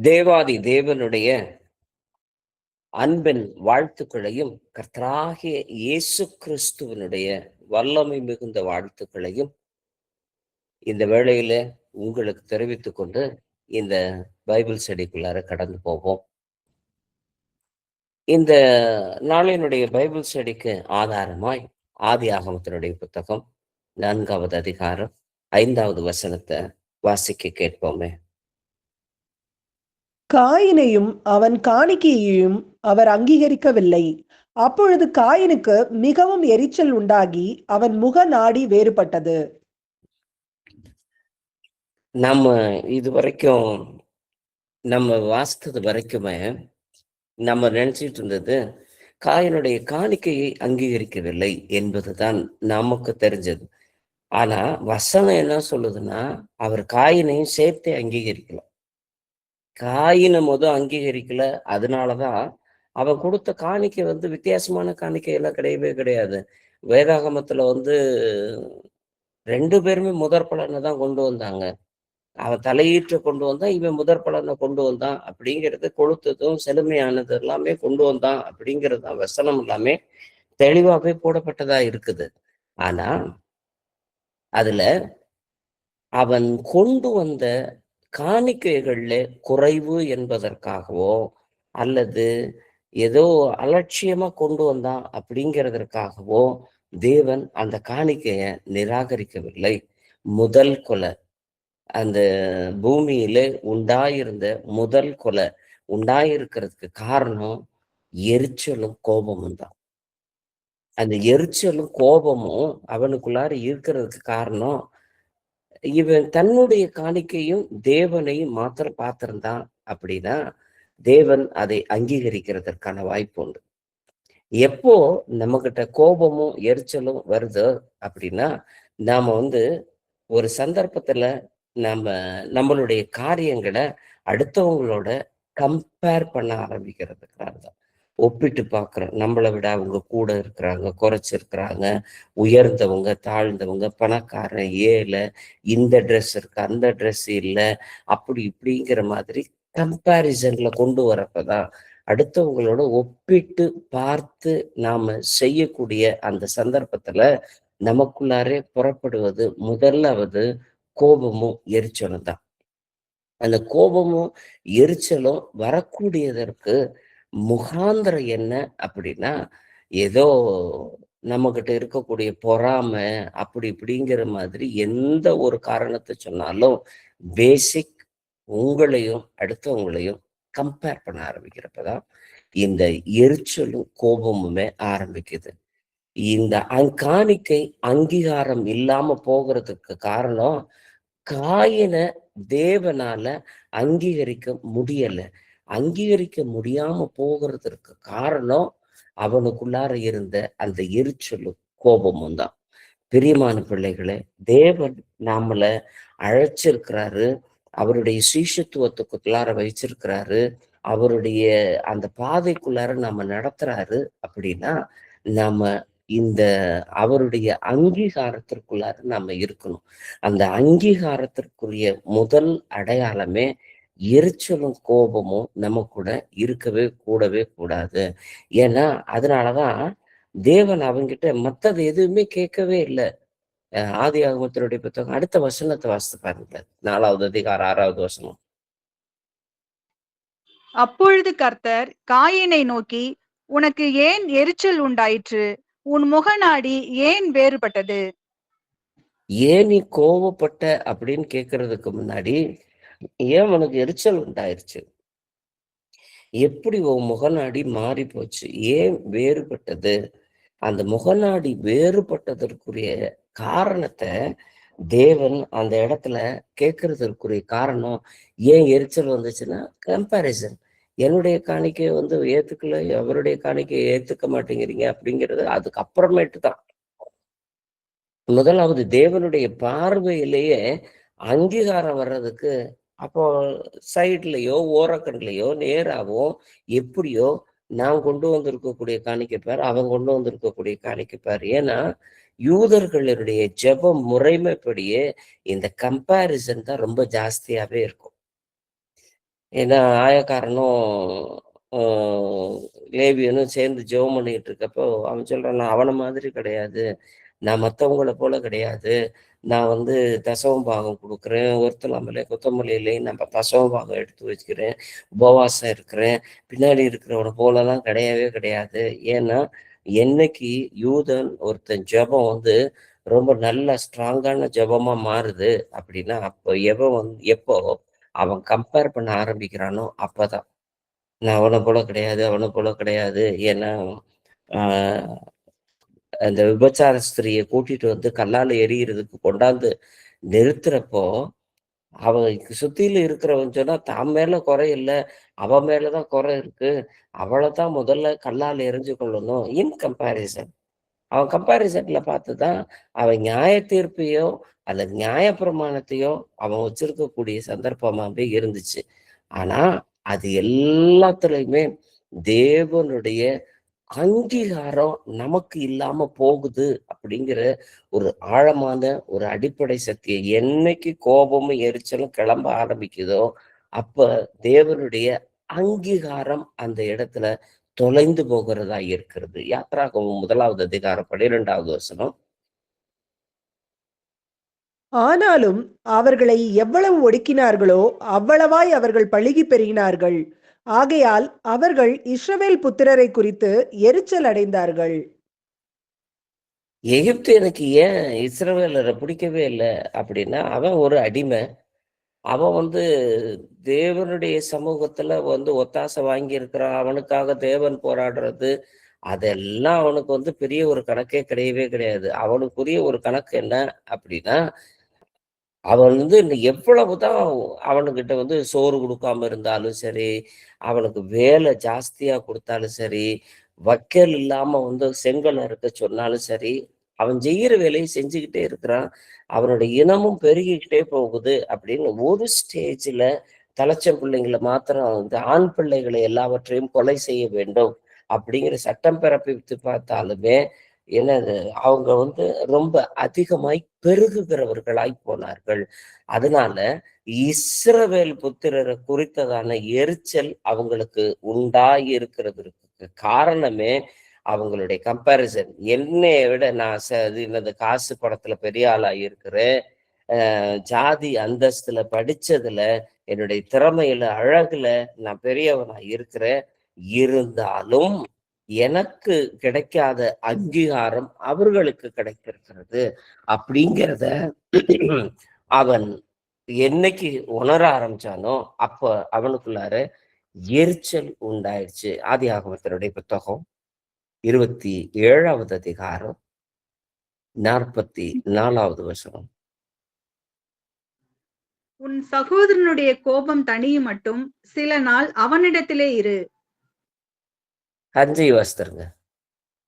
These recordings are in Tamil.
தேவாதி தேவனுடைய அன்பின் வாழ்த்துக்களையும் கர்த்தராகிய இயேசு கிறிஸ்துவனுடைய வல்லமை மிகுந்த வாழ்த்துக்களையும் இந்த வேளையில உங்களுக்கு தெரிவித்துக் கொண்டு இந்த பைபிள் ஸ்டடிக்குள்ளார கடந்து போவோம். இந்த நாளினுடைய பைபிள் ஸ்டடிக்கு ஆதாரமாய் ஆதியாகமத்தினுடைய புத்தகம் 4வது அதிகாரம் 5வது வசனத்தை வாசிக்க கேட்போமே. காயினையும் அவன் காணிக்கையையும் அவர் அங்கீகரிக்கவில்லை. அப்பொழுது காயினுக்கு மிகவும் எரிச்சல் உண்டாகி அவன் முக நாடி வேறுபட்டது. நம்ம இதுவரைக்கும் நம்ம வாசித்தது வரைக்குமே நம்ம நினைச்சிட்டு இருந்தது காயினுடைய காணிக்கையை அங்கீகரிக்கவில்லை என்பதுதான் நமக்கு தெரிஞ்சது. ஆனா வசனம் என்ன சொல்லுதுன்னா, அவர் காயினையும் சேர்த்தே அங்கீகரிக்கல. காயினை அங்கீகரிக்கல. அதனாலதான் அவன் கொடுத்த காணிக்கை வித்தியாசமான காணிக்கை எல்லாம் கிடையவே கிடையாது. வேதாகமத்துல 2 பேருமே முதற் பலனை தான் கொண்டு வந்தாங்க. அவன் தலையீற்ற கொண்டு வந்தான், இவன் முதற் பலனை கொண்டு வந்தான் அப்படிங்கிறது, கொளுத்ததும் செழுமையானது எல்லாமே கொண்டு வந்தான் அப்படிங்கிறது தான் வசனம் எல்லாமே தெளிவாகவே போடப்பட்டதா இருக்குது. ஆனா அதுல அவன் கொண்டு வந்த காணிக்கைகள்ல குறைவு என்பதற்காகவோ அல்லது ஏதோ அலட்சியமா கொண்டு வந்தான் அப்படிங்கிறதற்காகவோ தேவன் அந்த காணிக்கைய நிராகரிக்கவில்லை. முதல் கொலை, அந்த பூமியில உண்டாயிருந்த முதல் கொலை உண்டாயிருக்கிறதுக்கு காரணம் எரிச்சலும் கோபமும் தான். அந்த எரிச்சலும் கோபமும் அவனுக்குள்ளார இருக்கிறதுக்கு காரணம், இவன் தன்னுடைய காணிக்கையும் தேவனையும் மாத்திரம் பார்த்திருந்தான் அப்படின்னா தேவன் அதை அங்கீகரிக்கிறதற்கான வாய்ப்பு உண்டு. எப்போ நம்ம கிட்ட கோபமும் எரிச்சலும் வருது அப்படின்னா நாம ஒரு சந்தர்ப்பத்துல நம்மளுடைய காரியங்களை அடுத்தவங்களோட கம்பேர் பண்ண ஆரம்பிக்கிறதுக்காக தான். ஒப்பிட்டு பார்க்குறோம். நம்மளை விட அவங்க கூட இருக்கிறாங்க, குறைச்சிருக்கிறாங்க, உயர்ந்தவங்க, தாழ்ந்தவங்க, பணக்காரன், ஏழை, இந்த ட்ரெஸ் இருக்கு, அந்த ட்ரெஸ் இல்லை, அப்படி இப்படிங்கிற மாதிரி கம்பேரிசன்ல கொண்டு வரப்பதான் அடுத்தவங்களோட ஒப்பிட்டு பார்த்து நாம செய்யக்கூடிய அந்த சந்தர்ப்பத்துல நமக்குள்ளாரே புறப்படுவது முதலாவது கோபமும் எரிச்சலும் தான். அந்த கோபமும் எரிச்சலும் வரக்கூடியதற்கு முகாந்திரம் என்ன அப்படின்னா, ஏதோ நம்மகிட்ட இருக்கக்கூடிய பொறாமை அப்படி இப்படிங்கிற மாதிரி எந்த ஒரு காரணத்தை சொன்னாலும் பேசிக் உங்களையும் அடுத்தவங்களையும் கம்பேர் பண்ண ஆரம்பிக்கிறப்பதான் இந்த எரிச்சலும் கோபமுமே ஆரம்பிக்குது. இந்த காணிக்கை அங்கீகாரம் இல்லாம போகிறதுக்கு காரணம், காயினை தேவனால அங்கீகரிக்க முடியல. அங்கீகரிக்க முடியாம போகிறதுக்கு காரணம் அவனுக்குள்ளார இருந்த அந்த எரிச்சலும் கோபமும் தான். பிரியமான பிள்ளைகளே, தேவன் நம்மள அழைச்சிருக்கிறாரு, அவருடைய சீஷத்துவத்துக்குள்ளார வச்சிருக்கிறாரு, அவருடைய அந்த பாதைக்குள்ளார நாம நடத்துறாரு அப்படின்னா நாம இந்த அவருடைய அங்கீகாரத்திற்குள்ளார நாம இருக்கணும். அந்த அங்கீகாரத்திற்குரிய முதல் அடையாளமே எரிச்சலும் கோபமும் நம்ம கூட இருக்கவே கூடவே கூடாது. ஏன்னா அதனாலதான் தேவன் அவங்கிட்ட மத்தது எதுவுமே கேட்கவே இல்லை. ஆதியாகமத்தினுடைய புத்தகம் அடுத்த வசனத்தை வாசித்து பாருங்க. 4வது அதிகாரம் 6வது வசனம். அப்பொழுது கர்த்தர் காயினை நோக்கி, உனக்கு ஏன் எரிச்சல் உண்டாயிற்று? உன் முகநாடி ஏன் வேறுபட்டது? ஏன் நீ கோபப்பட்ட அப்படின்னு கேட்கறதுக்கு முன்னாடி ஏன் உனக்கு எரிச்சல் உண்டாயிருச்சு, எப்படி உன் முகநாடி மாறி போச்சு, ஏன் வேறுபட்டது? அந்த முகநாடி வேறுபட்டதற்குரிய காரணத்தை தேவன் அந்த இடத்துல கேட்கறதற்குரிய காரணம், ஏன் எரிச்சல் வந்துச்சுன்னா கம்பேரிசன். என்னுடைய காணிக்கையை ஏத்துக்கல, அவருடைய காணிக்கையை ஏத்துக்க மாட்டேங்கிறீங்க அப்படிங்கிறது அதுக்கு அப்புறமேட்டு தான். முதலாவது தேவனுடைய பார்வையிலேயே அங்கீகாரம் வர்றதுக்கு அப்போ சைட்லயோ ஓரக்கண்லையோ நேராவோ எப்படியோ நான் கொண்டு வந்திருக்கக்கூடிய காணிக்கைப்பார், அவன் கொண்டு வந்திருக்கக்கூடிய காணிக்கைப்பார். ஏன்னா யூதர்களுடைய ஜெப முறைமைப்படியே இந்த கம்பேரிசன் தான் ரொம்ப ஜாஸ்தியாவே இருக்கும். ஏன்னா ஆயக்காரனும் லேவியனும் சேர்ந்து ஜெபம் பண்ணிட்டு இருக்கப்போ அவன் சொல்றான், நான் அவன மாதிரி கிடையாது, நான் மற்றவங்கள போல கிடையாது, நான் வந்து தசம பாகம் கொடுக்குறேன், ஒருத்தலாமலே கொத்தமல்லியிலே நம்ம தசம பாகம் எடுத்து வச்சுக்கிறேன், உபவாசம் இருக்கிறேன், பின்னாடி இருக்கிறவனை போலலாம் கிடையவே கிடையாது. ஏன்னா என்னைக்கு யூதன் ஒருத்தன் ஜெபம் வந்து ரொம்ப நல்ல ஸ்ட்ராங்கான ஜெபமா மாறுது அப்படின்னா, அப்போ எப்போ அவன் கம்பேர் பண்ண ஆரம்பிக்கிறானோ அப்பதான், நான் அவனை போல கிடையாது, அவனை போல கிடையாது. ஏன்னா அந்த விபச்சார ஸ்திரியை கூட்டிட்டு வந்து கல்லால எறிகிறதுக்கு கொண்டாந்து நிறுத்துறப்போ, அவன் சுத்தியில இருக்கிறவன் சொன்னா தான் மேல குறை இல்ல, அவன் மேலதான் குறை இருக்கு, அவளைத்தான் முதல்ல கல்லால் எறிஞ்சு கொள்ளணும். இன் கம்பேரிசன், அவன் கம்பேரிசன்ல பார்த்துதான் அவன் நியாய தீர்ப்பையோ அல்லது நியாய பிரமாணத்தையோ அவன் வச்சிருக்கக்கூடிய சந்தர்ப்பமாவே இருந்துச்சு. ஆனா அது எல்லாத்துலயுமே தேவனுடைய அங்கீகாரம் நமக்கு இல்லாம போகுது அப்படிங்கிற ஒரு ஆழமான ஒரு அடிப்படை சத்தியம் என்னைக்கு கோபமும் எரிச்சலும் கிளம்ப ஆரம்பிக்குதோ அப்ப தேவனுடைய அங்கீகாரம் அந்த இடத்துல தொலைந்து போகிறதா இருக்கிறது. யாத்ராகமம் 1வது அதிகாரம் 12வது வசனம். ஆனாலும் அவர்களை எவ்வளவு ஒடுக்கினார்களோ அவ்வளவாய் அவர்கள் பழுகி பெருகினார்கள். ஆகையால் அவர்கள் இஸ்ரவேல் புத்திரரை குறித்து எரிச்சல் அடைந்தார்கள். எகிப்து எனக்கு ஏன் இஸ்ரவேலரை பிடிக்கவே இல்லை அப்படின்னா, அவன் ஒரு அடிமை. அவன் வந்து தேவனுடைய சமூகத்துல வந்து ஒத்தாசை வாங்கி இருக்கிறான், அவனுக்காக தேவன் போராடுறது அதெல்லாம் அவனுக்கு வந்து பெரிய ஒரு கணக்கே கிடையவே கிடையாது. அவனுக்குரிய ஒரு கணக்கு என்ன அப்படின்னா, அவன் வந்து எவ்வளவுதான் அவனுக்கிட்ட வந்து சோறு கொடுக்காம இருந்தாலும் சரி, அவனுக்கு வேலை ஜாஸ்தியா கொடுத்தாலும் சரி, வக்கீல் இல்லாம வந்து செங்கல் அறுக்க சொன்னாலும் சரி, அவன் செய்யற வேலையை செஞ்சுக்கிட்டே இருக்கிறான். அவனுடைய இனமும் பெருகிக்கிட்டே போகுது அப்படின்னு ஒரு ஸ்டேஜ்ல தலைச்ச பிள்ளைங்களை மாத்திரம் வந்து ஆண் பிள்ளைகளை எல்லாவற்றையும் கொலை செய்ய வேண்டும் அப்படிங்கிற சட்டம் பிறப்பித்து பார்த்தாலுமே என்னது அவங்க வந்து ரொம்ப அதிகமாய் பெருகுகிறவர்களாய் போனார்கள். அதனால இஸ்ரவேல் புத்திரரை குறித்ததான எரிச்சல் அவங்களுக்கு உண்டாகி இருக்கிறதுக்கு காரணமே அவங்களுடைய கம்பேரிசன். என்னைய விட நான் என்னது காசு படத்துல பெரிய ஆளா இருக்கிறேன், ஜாதி அந்தஸ்துல படிச்சதுல என்னுடைய திறமையில அழகுல நான் பெரியவனா இருக்கிறேன். இருந்தாலும் எனக்கு கிடைக்காத அங்கீகாரம் அவர்களுக்கு கிடைத்திருக்கிறது அப்படிங்கிறத அவன் என்னைக்கு உணர ஆரம்பிச்சானோ அப்ப அவனுக்குள்ளார எரிச்சல் உண்டாயிடுச்சு. ஆதியாகமத்தினுடைய புத்தகம் 27வது அதிகாரம் 44வது வசனம். உன் சகோதரனுடைய கோபம் தணியும் மட்டும் சில நாள் அவனிடத்திலே இரு. அஞ்சை வாசித்தருங்க.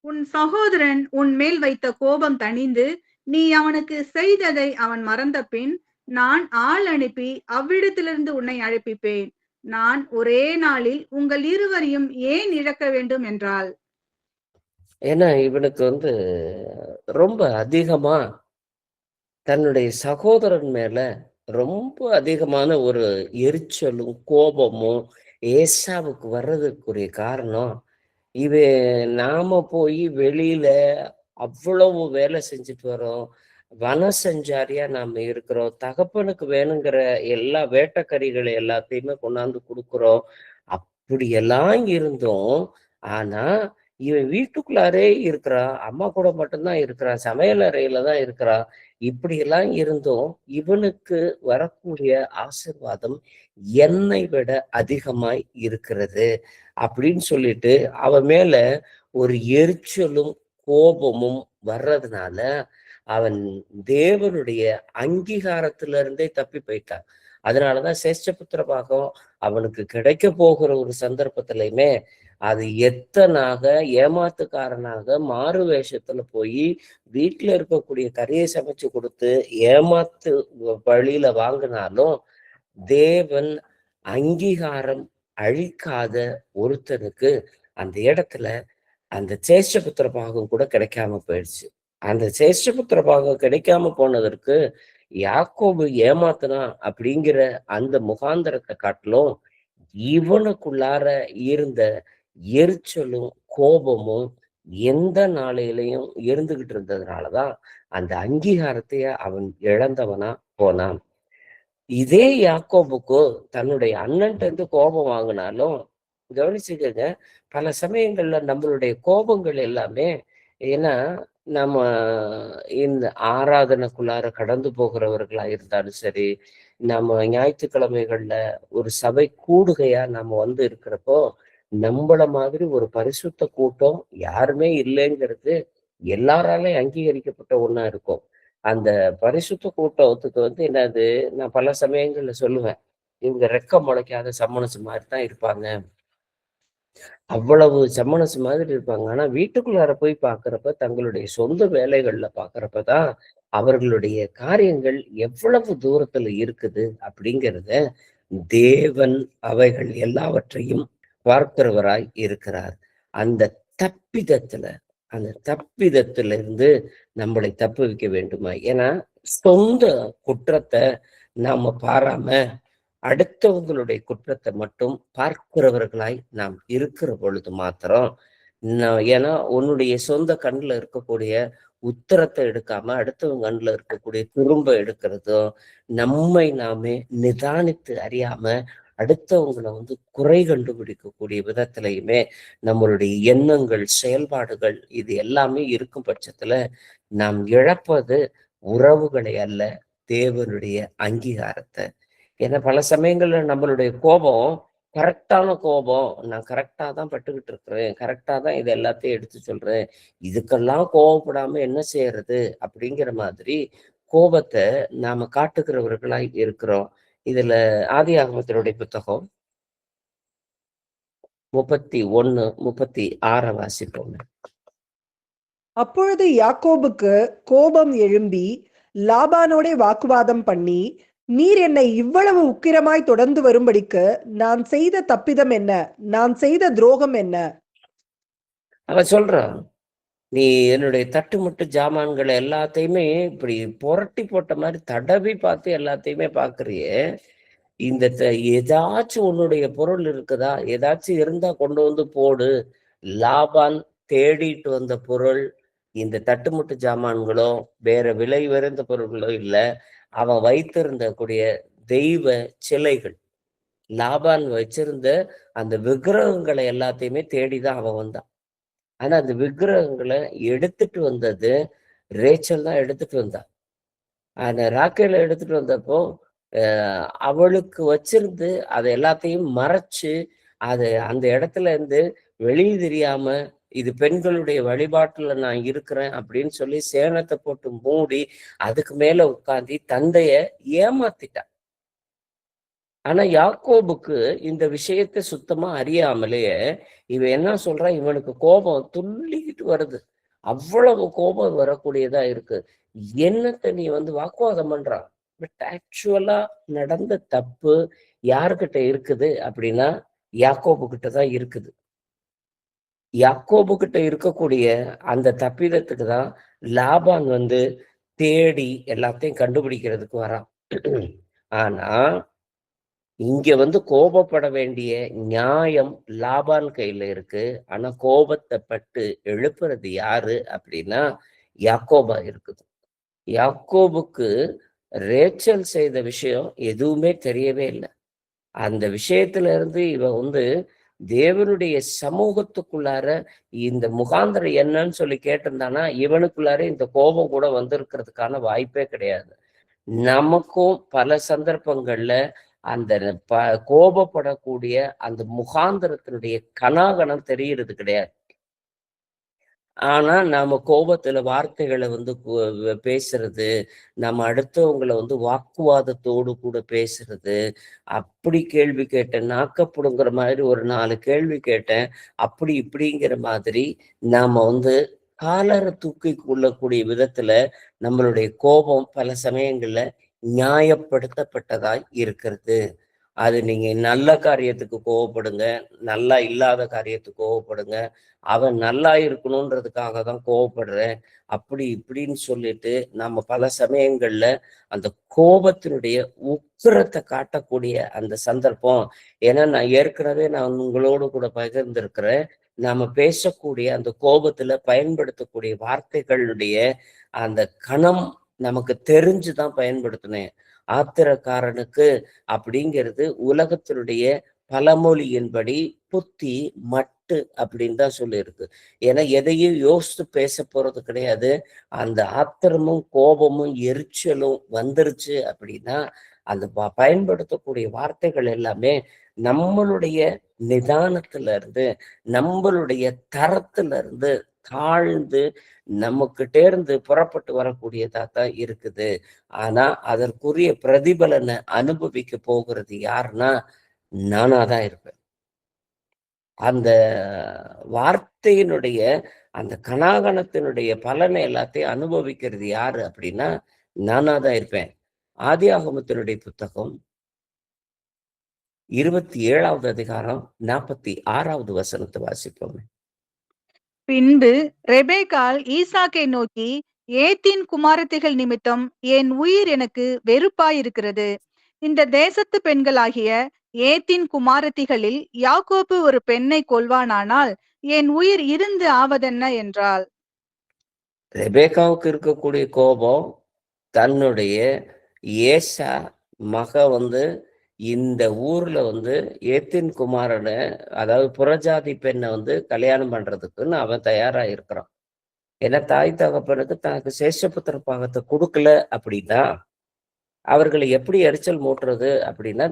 உன் சகோதரன் உன் மேல் வைத்த கோபம் தணிந்து நீ அவனுக்கு செய்ததை அவன் மறந்த பின் நான் ஆள் அனுப்பி அவ்விடத்திலிருந்து உன்னை அழைப்பிப்பேன். நான் ஒரே நாளில் உங்கள் இருவரையும் ஏன் இழக்க வேண்டும் என்றாள். ஏன்னா இவனுக்கு வந்து ரொம்ப அதிகமா தன்னுடைய சகோதரன் மேல ரொம்ப அதிகமான ஒரு எரிச்சலும் கோபமும் ஏசாவுக்கு வர்றதுக்குரிய காரணம், நாம போய் வெளியில அவ்வளவு வேலை செஞ்சுட்டு வரோம், வனசஞ்சாரியா நாம இருக்கிறோம், தகப்பனுக்கு வேணுங்கிற எல்லா வேட்டக்கறிகளை எல்லாத்தையுமே கொண்டாந்து கொடுக்குறோம், அப்படியெல்லாம் இருந்தோம். ஆனா இவன் வீட்டுக்குள்ளாரே இருக்கிறான், அம்மா கூட மட்டும்தான் இருக்கிறான், சமையல் அறையில தான் இருக்கிறான். இப்படியெல்லாம் இருந்தும் இவனுக்கு வரக்கூடிய ஆசீர்வாதம் என்னை விட அதிகமாய் இருக்கிறது அப்படின்னு சொல்லிட்டு அவன் மேல ஒரு எரிச்சலும் கோபமும் வர்றதுனால அவன் தேவனுடைய அங்கீகாரத்திலிருந்தே தப்பி போயிட்டான். அதனாலதான் சேஷ்டபுத்திர பாகம் அவனுக்கு கிடைக்க போகிற ஒரு சந்தர்ப்பத்திலையுமே அது எத்தனாக ஏமாத்துக்காரனாக மாறு வேஷத்துல போய் வீட்டுல இருக்கக்கூடிய கறியை சமைச்சு கொடுத்து ஏமாத்து வழியில வாங்கினாலும் தேவன் அங்கீகாரம் அழிக்காத ஒருத்தனுக்கு அந்த இடத்துல அந்த சேஷ்டபுத்திர பாகம் கூட கிடைக்காம போயிடுச்சு. அந்த சேஷ்டபுத்திர பாகம் கிடைக்காம போனதற்கு யாக்கோபு ஏமாத்தினா அப்படிங்கிற அந்த முகாந்திரத்தை காட்டிலும் இவனுக்குள்ளார இருந்த எரிச்சலும் கோபமும் எந்த நாளையிலையும் இருந்துகிட்டு இருந்ததுனாலதான் அந்த அங்கீகாரத்தைய அவன் இழந்தவனா போனான். இதே யாக்கோபுக்கு தன்னுடைய அண்ணன்ட்ட இருந்து கோபம் வாங்கினாலும், கவனிச்சுக்கங்க, பல சமயங்கள்ல நம்மளுடைய கோபங்கள் எல்லாமே, ஏன்னா நம்ம இந்த ஆராதனைக்குள்ளார கடந்து போகிறவர்களா இருந்தாலும் சரி, நம்ம ஞாயிற்றுக்கிழமைகள்ல ஒரு சபை கூடுகையா நம்ம வந்து இருக்கிறப்போ, நம்மள மாதிரி ஒரு பரிசுத்த கூட்டம் யாருமே இல்லைங்கிறது எல்லாராலையும் அங்கீகரிக்கப்பட்ட ஒண்ணா இருக்கும். அந்த பரிசுத்த கூட்டத்துக்கு வந்து என்னது, நான் பல சமயங்கள்ல சொல்லுவேன், இவங்க ரெக்க முளைக்காத சம்மணசு மாதிரி தான் இருப்பாங்க. அவ்வளவு சம்மணசு மாதிரி இருப்பாங்க. ஆனா வீட்டுக்குள்ளார போய் பார்க்கிறப்ப, தங்களுடைய சொந்த வேலைகள்ல பார்க்கிறப்பதான் அவர்களுடைய காரியங்கள் எவ்வளவு தூரத்துல இருக்குது அப்படிங்கிறத தேவன் அவைகள் எல்லாவற்றையும் பார்க்கிறவராய் இருக்கிறார். அந்த தப்பிதத்துல அந்த தப்பிதத்துல இருந்து நம்மளை தப்புவிக்க வேண்டுமா? ஏன்னா சொந்த குற்றத்தை நாம பாராம அடுத்தவங்களுடைய குற்றத்தை மட்டும் பார்க்கிறவர்களாய் நாம் இருக்கிற பொழுது மாத்திரம், ஏன்னா உன்னுடைய சொந்த கண்ணுல இருக்கக்கூடிய உத்தரத்தை எடுக்காம அடுத்தவங்க கண்ணுல இருக்கக்கூடிய துரும்ப எடுக்கிறதும், நம்மை நாமே நிதானித்து அறியாம அடுத்தவங்களை வந்து குறை கண்டுபிடிக்கக்கூடிய விதத்திலையுமே நம்மளுடைய எண்ணங்கள், செயல்பாடுகள் இது எல்லாமே இருக்கும் பட்சத்துல நாம் இழப்பது உறவுகளை அல்ல, தேவனுடைய அங்கீகாரத்தை. ஏன்னா பல சமயங்கள்ல நம்மளுடைய கோபம் கரெக்டான கோபம், நான் கரெக்டா தான் பட்டுக்கிட்டு இருக்கிறேன், கரெக்டா தான் இது எல்லாத்தையும் எடுத்து சொல்றேன், இதுக்கெல்லாம் கோபப்படாம என்ன செய்யறது அப்படிங்கிற மாதிரி கோபத்தை நாம காட்டுகிறவர்களாய் இருக்கிறோம். இதுல ஆதியாகமத்தினுடைய புத்தகம் 31:36 வாசிப்போம். அப்பொழுது யாக்கோபுக்கு கோபம் எழும்பி லாபானோடே வாக்குவாதம் பண்ணி, நீர் என்னை இவ்வளவு உக்கிரமாய் தொடர்ந்து வரும்படிக்கு நான் செய்த தப்பிதம் என்ன? நான் செய்த துரோகம் என்ன? அவன் சொல்றான், நீ என்னுடைய தட்டுமுட்டு ஜாமான்களை எல்லாத்தையுமே இப்படி புரட்டி போட்ட மாதிரி தடவி பார்த்து எல்லாத்தையுமே பாக்குறியே, இந்த ஏதாச்சும் உன்னுடைய பொருள் இருக்குதா? ஏதாச்சும் இருந்தா கொண்டு வந்து போடு. லாபான் தேடிட்டு வந்த பொருள் இந்த தட்டுமுட்டு ஜாமான்களோ வேற விலை உயர்ந்த பொருள்களோ இல்ல, அவன் வைத்திருந்த கூடிய தெய்வ சிலைகள். லாபான் வச்சிருந்த அந்த விக்கிரகங்களை எல்லாத்தையுமே தேடிதான் அவன் வந்தான். ஆனா அந்த விக்கிரகங்களை எடுத்துட்டு வந்தது ரேச்சல் தான் எடுத்துட்டு வந்தா. அந்த ராக்கேல எடுத்துட்டு வந்தப்போ அவளுக்கு வச்சிருந்து அதை எல்லாத்தையும் மறைச்சு, அது அந்த இடத்துல இருந்து வெளியே தெரியாம, இது பெண்களுடைய வழிபாட்டுல நான் இருக்கிறேன் அப்படின்னு சொல்லி சேனத்தை போட்டு மூடி அதுக்கு மேல உட்கார்ந்து தந்தைய ஏமாத்திட்டான். ஆனா யாக்கோபுக்கு இந்த விஷயத்தை சுத்தமா அறியாமலேயே இவன் என்ன சொல்றான், இவனுக்கு கோபம் துள்ளிக்கிட்டு வருது. அவ்வளவு கோபம் வரக்கூடியதா இருக்கு. என்னத்தை நீ வந்து வாக்குவாதம் பண்றான். பட் ஆக்சுவலா நடந்த தப்பு யாருக்கிட்ட இருக்குது அப்படின்னா யாக்கோபு கிட்ட தான் இருக்குது. யாக்கோபு கிட்ட இருக்கக்கூடிய அந்த தப்பிதத்துக்கு தான் லாபான் வந்து தேடி எல்லாத்தையும் கண்டுபிடிக்கிறதுக்கு வரான். ஆனா இங்க வந்து கோபப்பட வேண்டிய நியாயம் லாபான் கையில இருக்கு. ஆனா கோபத்தை பட்டு எழுப்புறது யாரு அப்படின்னா யாக்கோபா இருக்குது. யாக்கோபுக்கு ரேச்சல் செய்த விஷயம் எதுவுமே தெரியவே இல்லை. அந்த விஷயத்துல இருந்து இவன் வந்து தேவனுடைய சமூகத்துக்குள்ளார இந்த முகாந்திரம் என்னன்னு சொல்லி கேட்டிருந்தானா இவனுக்குள்ளார இந்த கோபம் கூட வந்திருக்கிறதுக்கான வாய்ப்பே கிடையாது. நமக்கும் பல சந்தர்ப்பங்கள்ல அந்த கோபப்படக்கூடிய அந்த முகாந்திரத்தினுடைய கனாகணம் தெரியறது கிடையாது. ஆனா நாம கோபத்துல வார்த்தைகளை வந்து பேசுறது, நம்ம அடுத்தவங்களை வந்து வாக்குவாதத்தோடு கூட பேசுறது, அப்படி கேள்வி கேட்டேன், நாக்கப்படுங்கிற மாதிரி ஒரு 4 கேள்வி கேட்டேன், அப்படி இப்படிங்கிற மாதிரி நாம வந்து காலரை தூக்கி கொள்ளக்கூடிய விதத்துல நம்மளுடைய கோபம் பல சமயங்கள்ல நியாயப்படுத்தப்பட்டதாய் இருக்கிறது. அது நீங்க நல்ல காரியத்துக்கு கோவப்படுங்க, நல்லா இல்லாத காரியத்துக்கு கோவப்படுங்க. அவன் நல்லா இருக்கணுன்றதுக்காக தான் கோவப்படுறேன். அப்படி இப்படின்னு சொல்லிட்டு நம்ம பல சமயங்கள்ல அந்த கோபத்தினுடைய உக்கிரத்தை காட்டக்கூடிய அந்த சந்தர்ப்பம். ஏன்னா நான் ஏற்கனவே உங்களோடு கூட பகிர்ந்திருக்கிறேன். நாம பேசக்கூடிய அந்த கோபத்துல பயன்படுத்தக்கூடிய வார்த்தைகளுடைய அந்த கணம் நமக்கு தெரிஞ்சுதான் பயன்படுத்தணும். ஆத்திரக்காரனுக்கு அப்படிங்கிறது உலகத்தினுடைய பழமொழியின்படி புத்தி மட்டு அப்படின்னு தான் சொல்லியிருக்கு. ஏன்னா எதையும் யோசித்து பேச போறது கிடையாது. அந்த ஆத்திரமும் கோபமும் எரிச்சலும் வந்துருச்சு அப்படின்னா அந்த பயன்படுத்தக்கூடிய வார்த்தைகள் எல்லாமே நம்மளுடைய நிதானத்துல இருந்து, நம்மளுடைய தரத்துல இருந்து தாழ்ந்து நம்மகிட்ட இருந்து புறப்பட்டு வரக்கூடியதா தான் இருக்குது. ஆனா அதற்குரிய பிரதிபலனை அனுபவிக்க போகிறது யாருன்னா நானா தான் இருப்பேன். அந்த வார்த்தையினுடைய அந்த கனாகனத்தினுடைய பலனை எல்லாத்தையும் அனுபவிக்கிறது யாரு அப்படின்னா நானா தான் இருப்பேன். ஆதியாகமத்தினுடைய புத்தகம் 27வது அதிகாரம் 46வது வசனத்தை வாசிப்போம். பின்பு ரெபேக்காள் ஈசாக்கை நோக்கி, ஏத்தின் குமாரத்திகள் நிமித்தம் என் உயிர் எனக்கு வெறுப்பாயிருக்கிறது. இந்த தேசத்து பெண்களாகிய ஏத்தின் குமாரத்திகளில் யாக்கோபு ஒரு பெண்ணை கொல்வானானால் என் உயிர் இருந்து ஆவதென்ன என்றாள். ரெபேக்காவுக்கு இருக்கக்கூடிய கோபம் தன்னுடைய ஏசா மக இந்த ஊர்ல ஏத்தின் குமாரனை, அதாவது புறஜாதி பெண்ணை கல்யாணம் பண்றதுக்குன்னு அவன் தயாரா இருக்கிறான். ஏன்னா தாய் தகப்பனுக்கு தனக்கு சேஷபுத்திர பாகத்தை கொடுக்கல அப்படின்னா அவர்களை எப்படி எரிச்சல் மூட்டுறது அப்படின்னா,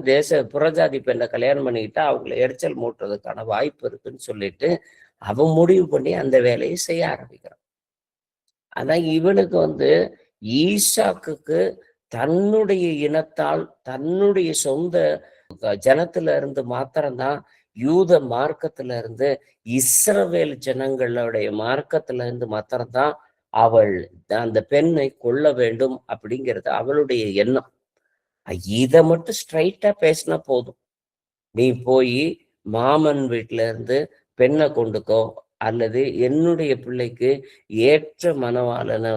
புறஜாதி பெண்ணை கல்யாணம் பண்ணிக்கிட்டா அவங்களை எரிச்சல் மூட்டுறதுக்கான வாய்ப்பு இருக்குன்னு சொல்லிட்டு அவன் முடிவு பண்ணி அந்த வேலையை செய்ய ஆரம்பிக்கிறான். ஆனா இவனுக்கு ஈசாக்குக்கு தன்னுடைய இனத்தால், தன்னுடைய சொந்த ஜனத்துல இருந்து மாத்திரம்தான், யூத மார்க்கத்துல இருந்து, இஸ்ரவேல் ஜனங்களுடைய மார்க்கத்துல இருந்து மாத்திரம்தான் அவள் அந்த பெண்ணை கொல்ல வேண்டும் அப்படிங்கிறது அவளுடைய எண்ணம். இதை மட்டும் ஸ்ட்ரைட்டா பேசினா போதும். நீ போய் மாமன் வீட்டுல இருந்து பெண்ணை கொண்டுக்கோ, அல்லது என்னுடைய பிள்ளைக்கு ஏற்ற மணவாளனை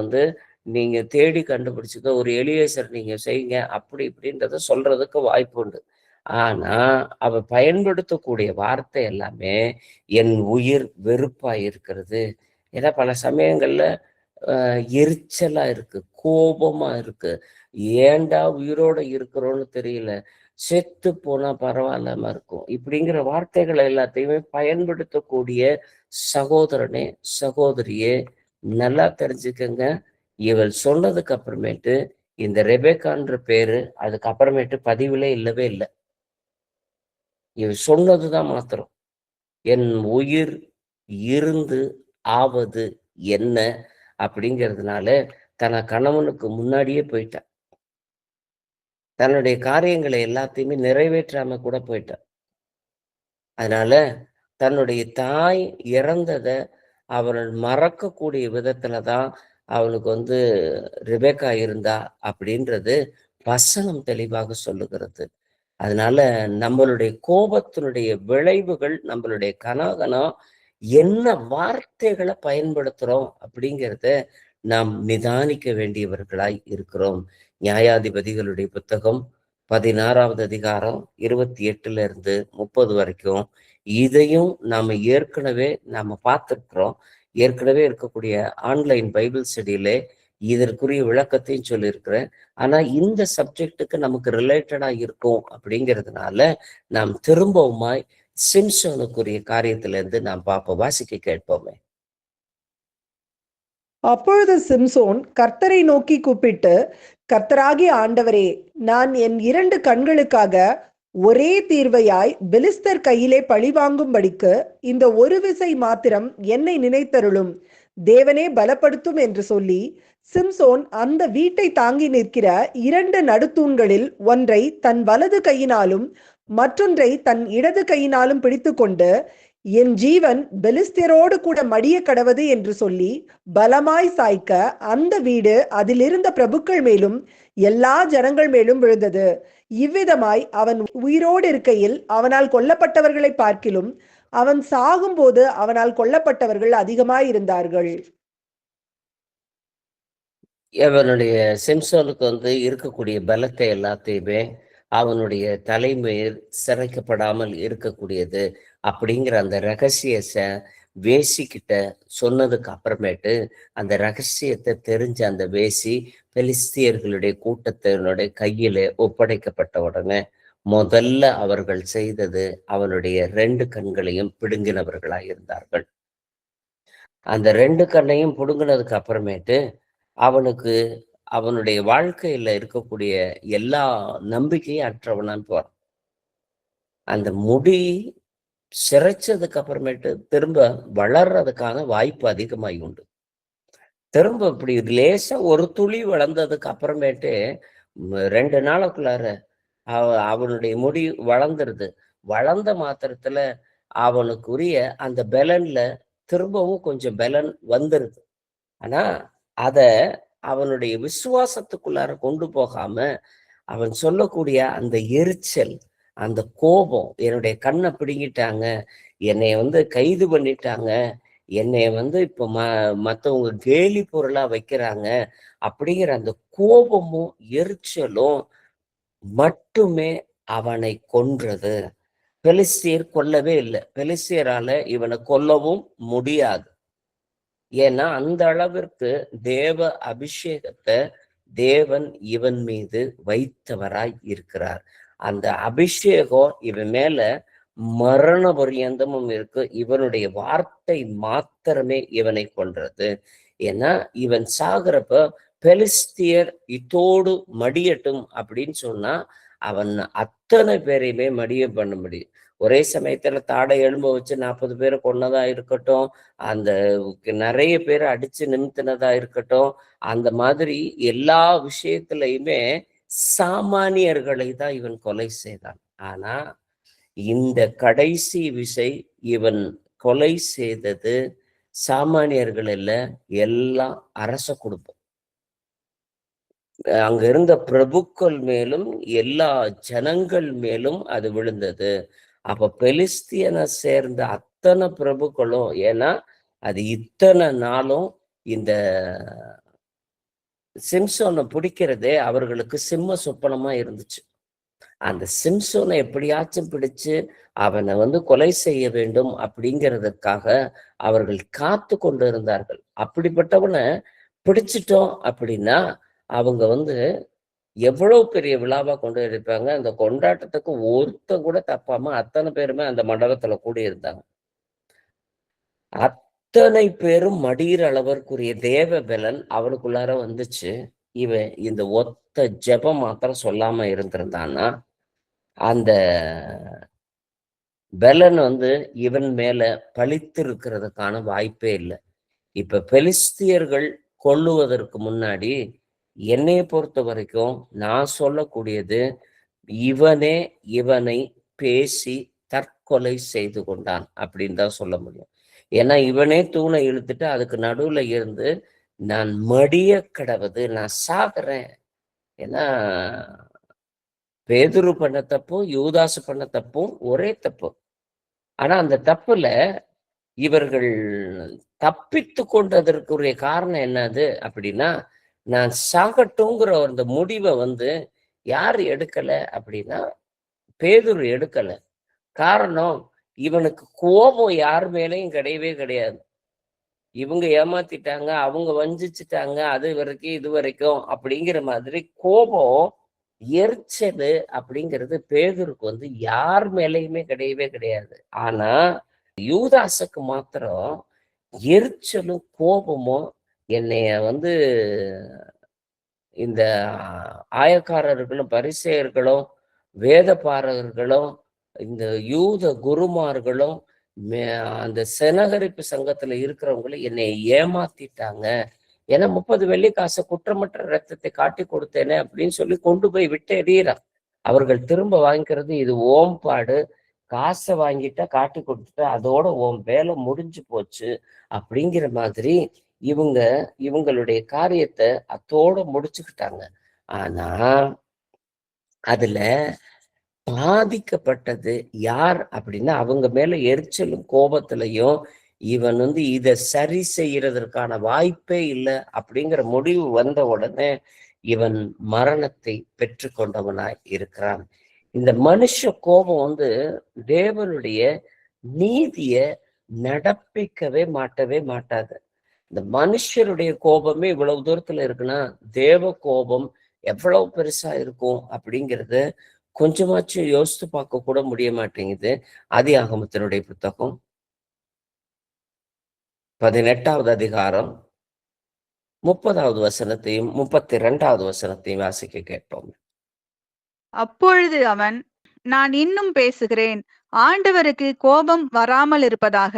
நீங்க தேடி கண்டுபிடிச்சுக்க, ஒரு எலியேசர் நீங்க செய்யுங்க, அப்படி இப்படின்றத சொல்றதுக்கு வாய்ப்பு உண்டு. ஆனா அவ பயன்படுத்தக்கூடிய வார்த்தை எல்லாமே என் உயிர் வெறுப்பா இருக்கிறது. ஏன்னா பல சமயங்கள்ல எரிச்சலா இருக்கு, கோபமா இருக்கு. ஏண்டா உயிரோட இருக்கிறோன்னு தெரியல, செத்து போனா பரவாயில்லாம இருக்கும், இப்படிங்கிற வார்த்தைகள் எல்லாத்தையுமே பயன்படுத்தக்கூடிய சகோதரனே, சகோதரியே, நல்லா தெரிஞ்சுக்கங்க. இவள் சொன்னதுக்கு அப்புறமேட்டு இந்த ரெபேக்கான்ற பேரு அதுக்கப்புறமேட்டு பதிவுலே இல்லவே இல்லை. இவள் சொன்னதுதான் மாத்திரம். என் உயிர் இருந்து ஆவது என்ன அப்படிங்கிறதுனால தன கணவனுக்கு முன்னாடியே போயிட்டான். தன்னுடைய காரியங்களை எல்லாத்தையுமே நிறைவேற்றாம கூட போயிட்டான். அதனால தன்னுடைய தாய் இறந்ததை அவள் மறக்கக்கூடிய விதத்துலதான் அவளுக்கு ரெபேக்கா இருந்தா அப்படின்றது வசனம் தெளிவாக சொல்லுகிறது. அதனால நம்மளுடைய கோபத்தினுடைய விளைவுகள், நம்மளுடைய கனாகனம் என்ன வார்த்தைகளை பயன்படுத்துறோம் அப்படிங்கிறத நாம் நிதானிக்க வேண்டியவர்களாய் இருக்கிறோம். நியாயாதிபதிகளுடைய புத்தகம் 16வது அதிகாரம் 28ல இருந்து 30 வரைக்கும் இதையும் நாம ஏற்கனவே பார்த்திருக்கிறோம். ஏற்கனவே இருக்கக்கூடிய ஆன்லைன் பைபிள் ஸ்டடியிலே இதற்குரிய விளக்கத்தையும் சொல்லியிருக்கிறேன். ஆனா இந்த சப்ஜெக்டுக்கு நமக்கு ரிலேட்டடா இருக்கும் அப்படிங்கிறதுனால நாம் திரும்பவுமாய் சிம்சோனுக்குரிய காரியத்துல இருந்து நாம் பார்ப்போம். வாசிக்க கேட்போமே. அப்பொழுது சிம்சோன் கர்த்தரை நோக்கி கூப்பிட்டு, கர்த்தராகிய ஆண்டவரே, நான் என் 2 கண்களுக்காக ஒரே தீர்வையாய் பெலிஸ்தர் கையிலே பழிவாங்கும்படிக்கு இந்த ஒரு விசை மாத்திரம் என்னை நினைத்தருளும், தேவனே பலப்படுத்தும் என்று சொல்லி, சிம்சோன் அந்த வீட்டை தாங்கி நிற்கிற 2 நடுத்தூண்களில் ஒன்றை தன் வலது கையினாலும் மற்றொன்றை தன் இடது கையினாலும் பிடித்து கொண்டு, என் ஜீவன் பெலிஸ்தியரோடு கூட மடிய கடவது என்று சொல்லி பலமாய் சாய்க்க அந்த வீடு அதிலிருந்த பிரபுக்கள் மேலும் எல்லா ஜனங்கள் மேலும் விழுந்தது. இவ்விதமாய் அவன் உயிரோடு இருக்கையில் அவனால் கொல்லப்பட்டவர்களை பார்க்கிலும் அவன் சாகும்போது அவனால் கொல்லப்பட்டவர்கள் அதிகமாய் இருந்தார்கள். அவனுடைய சிம்சோனுக்கு வந்து இருக்கக்கூடிய பலத்தை எல்லாத்தையுமே அவனுடைய தலைமையில் சிறைக்கப்படாமல் இருக்கக்கூடியது அப்படிங்கிற அந்த ரகசியத்தை வேசிக்கிட்ட சொன்னதுக்கு அப்புறமேட்டு அந்த ரகசியத்தை தெரிஞ்ச அந்த வேசி பெலிஸ்தியர்களுடைய கூட்டத்தினுடைய கையிலே ஒப்படைக்கப்பட்ட உடனே முதல்ல அவர்கள் செய்தது அவனுடைய 2 கண்களையும் பிடுங்கினவர்களாய் இருந்தார்கள். அந்த 2 கண்ணையும் பிடுங்கினதுக்கு அப்புறமேட்டு அவனுக்கு அவனுடைய வாழ்க்கையில இருக்கக்கூடிய எல்லா நம்பிக்கையும் அற்றவனான் போறான். அந்த முடி சிரைச்சதுக்கு அப்புறமேட்டு திரும்ப வளர்றதுக்கான வாய்ப்பு அதிகமாகி உண்டு. திரும்ப இப்படி லேசா ஒரு துளி வளர்ந்ததுக்கு அப்புறமேட்டு 2 நாளுக்குள்ளார அவனுடைய முடி வளர்ந்துருது. வளர்ந்த மாத்திரத்துல அவனுக்குரிய அந்த பெலன்ல திரும்பவும் கொஞ்சம் பெலன் வந்துருது. ஆனா அத அவனுடைய விசுவாசத்துக்குள்ளார கொண்டு போகாம அவன் சொல்லக்கூடிய அந்த எரிச்சல், அந்த கோபம், என்னுடைய கண்ணை பிடுங்கிட்டாங்க, என்னைய வந்து கைது பண்ணிட்டாங்க, என்னைய வந்து இப்ப மத்தவங்க கேலி பொருளா வைக்கிறாங்க அப்படிங்கிற அந்த கோபமும் எரிச்சலும் மட்டுமே அவனை கொன்றது. பெலிஸ்தியர் கொல்லவே இல்லை. பெலிஸ்தியரால இவனை கொல்லவும் முடியாது. ஏன்னா அந்த அளவிற்கு தேவ அபிஷேகத்தை தேவன் இவன் மீது வைத்தவராய் இருக்கிறார். அந்த அபிஷேகம் இவன் மேல மரண பரியந்தமும் இருக்கு. இவனுடைய வார்த்தை மாத்திரமே இவனை கொன்றது. ஏன்னா இவன் சாகிறப்ப பெலிஸ்தியர் இத்தோடு மடியட்டும் அப்படின்னு சொன்னா அவன் அத்தனை பேரையுமே மடிய பண்ண முடியும். ஒரே சமயத்துல தாடை எலும்ப வச்சு 40 பேரை கொன்னதா இருக்கட்டும், அந்த நிறைய பேரை அடிச்சு நிமித்தினதா இருக்கட்டும், அந்த மாதிரி எல்லா விஷயத்திலையுமே சாமானியர்களை தான் இவன் கொலை செய்தான். ஆனா இந்த கடைசி விசை இவன் கொலை செய்தது சாமானியர்கள் இல்ல, எல்லாம் அரச குடும்பம். அங்க இருந்த பிரபுக்கள் மேலும் எல்லா ஜனங்கள் மேலும் அது விழுந்தது. அப்ப பெலிஸ்தியனை சேர்ந்த அத்தனை பிரபுக்களும், ஏன்னா அது இத்தனை நாளும் இந்த சிம்சோனை பிடிக்கிறதே அவர்களுக்கு சிம்ம சொப்பனமா இருந்துச்சு. அந்த சிம்சோனை எப்படியாச்சும் பிடிச்சு அவனை வந்து கொலை செய்ய வேண்டும் அப்படிங்கிறதுக்காக அவர்கள் காத்து கொண்டு இருந்தார்கள். அப்படிப்பட்டவனை பிடிச்சிட்டோம் அப்படின்னா அவங்க வந்து எவ்வளவு பெரிய விழாவா கொண்டு இருப்பாங்க. அந்த கொண்டாட்டத்துக்கு ஒருத்தன் கூட தப்பாம அத்தனை பேருமே அந்த மண்டபத்துல கூடி இருந்தாங்க. அத்தனை பேரும் மடியிற அளவிற்குரிய தேவ பலன் அவனுக்குள்ளார வந்துச்சு. இவன் இந்த ஒத்த ஜெபம் மாத்திரம் சொல்லாம இருந்திருந்தான்னா அந்த பலன் வந்து இவன் மேல பழித்து இருக்கிறதுக்கான வாய்ப்பே இல்லை. இப்ப பெலிஸ்தியர்கள் கொல்லுவதற்கு முன்னாடி என்னைய பொறுத்த வரைக்கும் நான் சொல்லக்கூடியது, இவனே இவனை பேசி தற்கொலை செய்து கொண்டான் அப்படின்னு தான் சொல்ல முடியும். ஏன்னா இவனே தூணை இழுத்துட்டு அதுக்கு நடுவுல இருந்து நான் மடிய கடவது, நான் சாகுறேன். ஏன்னா பேதுரு பண்ண தப்பும் யூதாசு பண்ண தப்பும் ஒரே தப்பு. ஆனா அந்த தப்புல இவர்கள் தப்பித்து கொண்டதற்குரிய காரணம் என்னது அப்படின்னா, நான் சாகட்டுங்கிற அந்த முடிவை வந்து யார் எடுக்கல அப்படின்னா பேதுரு எடுக்கல. காரணம், இவனுக்கு கோபம் யார் மேலேயும் கிடையவே கிடையாது. இவங்க ஏமாத்திட்டாங்க, அவங்க வஞ்சிச்சுட்டாங்க, அது வரைக்கும் இது வரைக்கும் அப்படிங்கிற மாதிரி கோபம், எரிச்சல் அப்படிங்கிறது பேதுருக்கு வந்து யார் மேலேயுமே கிடையவே கிடையாது. ஆனா யூதாசுக்கு மாத்திரம் எரிச்சலும் கோபமும் என்னைய வந்து இந்த ஆயக்காரர்களும் பரிசேயர்களும் வேதபாரகர்களும் இந்த யூத குருமார்களும் அந்த செனகரிப்பு சங்கத்துல இருக்கிறவங்களை என்னை ஏமாத்திட்டாங்க. ஏன்னா 30 வெள்ளிக்காசை குற்றமற்ற ரத்தத்தை காட்டி கொடுத்தேனே அப்படின்னு சொல்லி கொண்டு போய் விட்டு எறிகிறான். அவர்கள் திரும்ப வாங்கிக்கிறது இது ஓம்பாடு, காசை வாங்கிட்டா காட்டி கொடுத்துட்டா அதோட ஓம் வேலை முடிஞ்சு போச்சு அப்படிங்கிற மாதிரி இவங்களுடைய காரியத்தை அத்தோட முடிச்சுக்கிட்டாங்க. ஆனா அதுல பாதிக்கப்பட்டது யார் அப்படின்னா, அவங்க மேல எரிச்சலும் கோபத்திலையும் இவன் இத சரி செய்யறதற்கான வாய்ப்பே இல்லை அப்படிங்கிற முடிவு வந்த உடனே இவன் மரணத்தை பெற்றுக்கொண்டவனாய் இருக்கிறான். இந்த மனுஷ கோபம் தேவனுடைய நீதிய நடப்பிக்கவே மாட்டாது. இந்த மனுஷருடைய கோபமே இவ்வளவு தூரத்துல இருக்குன்னா, தேவ கோபம் எவ்வளவு பெருசா இருக்கும் அப்படிங்கிறது கொஞ்சமாச்சும் யோசித்து பார்க்க கூட முடிய மாட்டேங்குது. ஆதியாகமத்தினுடைய புத்தகம் 18வது அதிகாரம் 30வது வசனத்தையும் 32வது வசனத்தையும் வாசிக்க கேட்போம். அப்பொழுது அவன், நான் இன்னும் பேசுகிறேன், ஆண்டவருக்கு கோபம் வராமல் இருப்பதாக.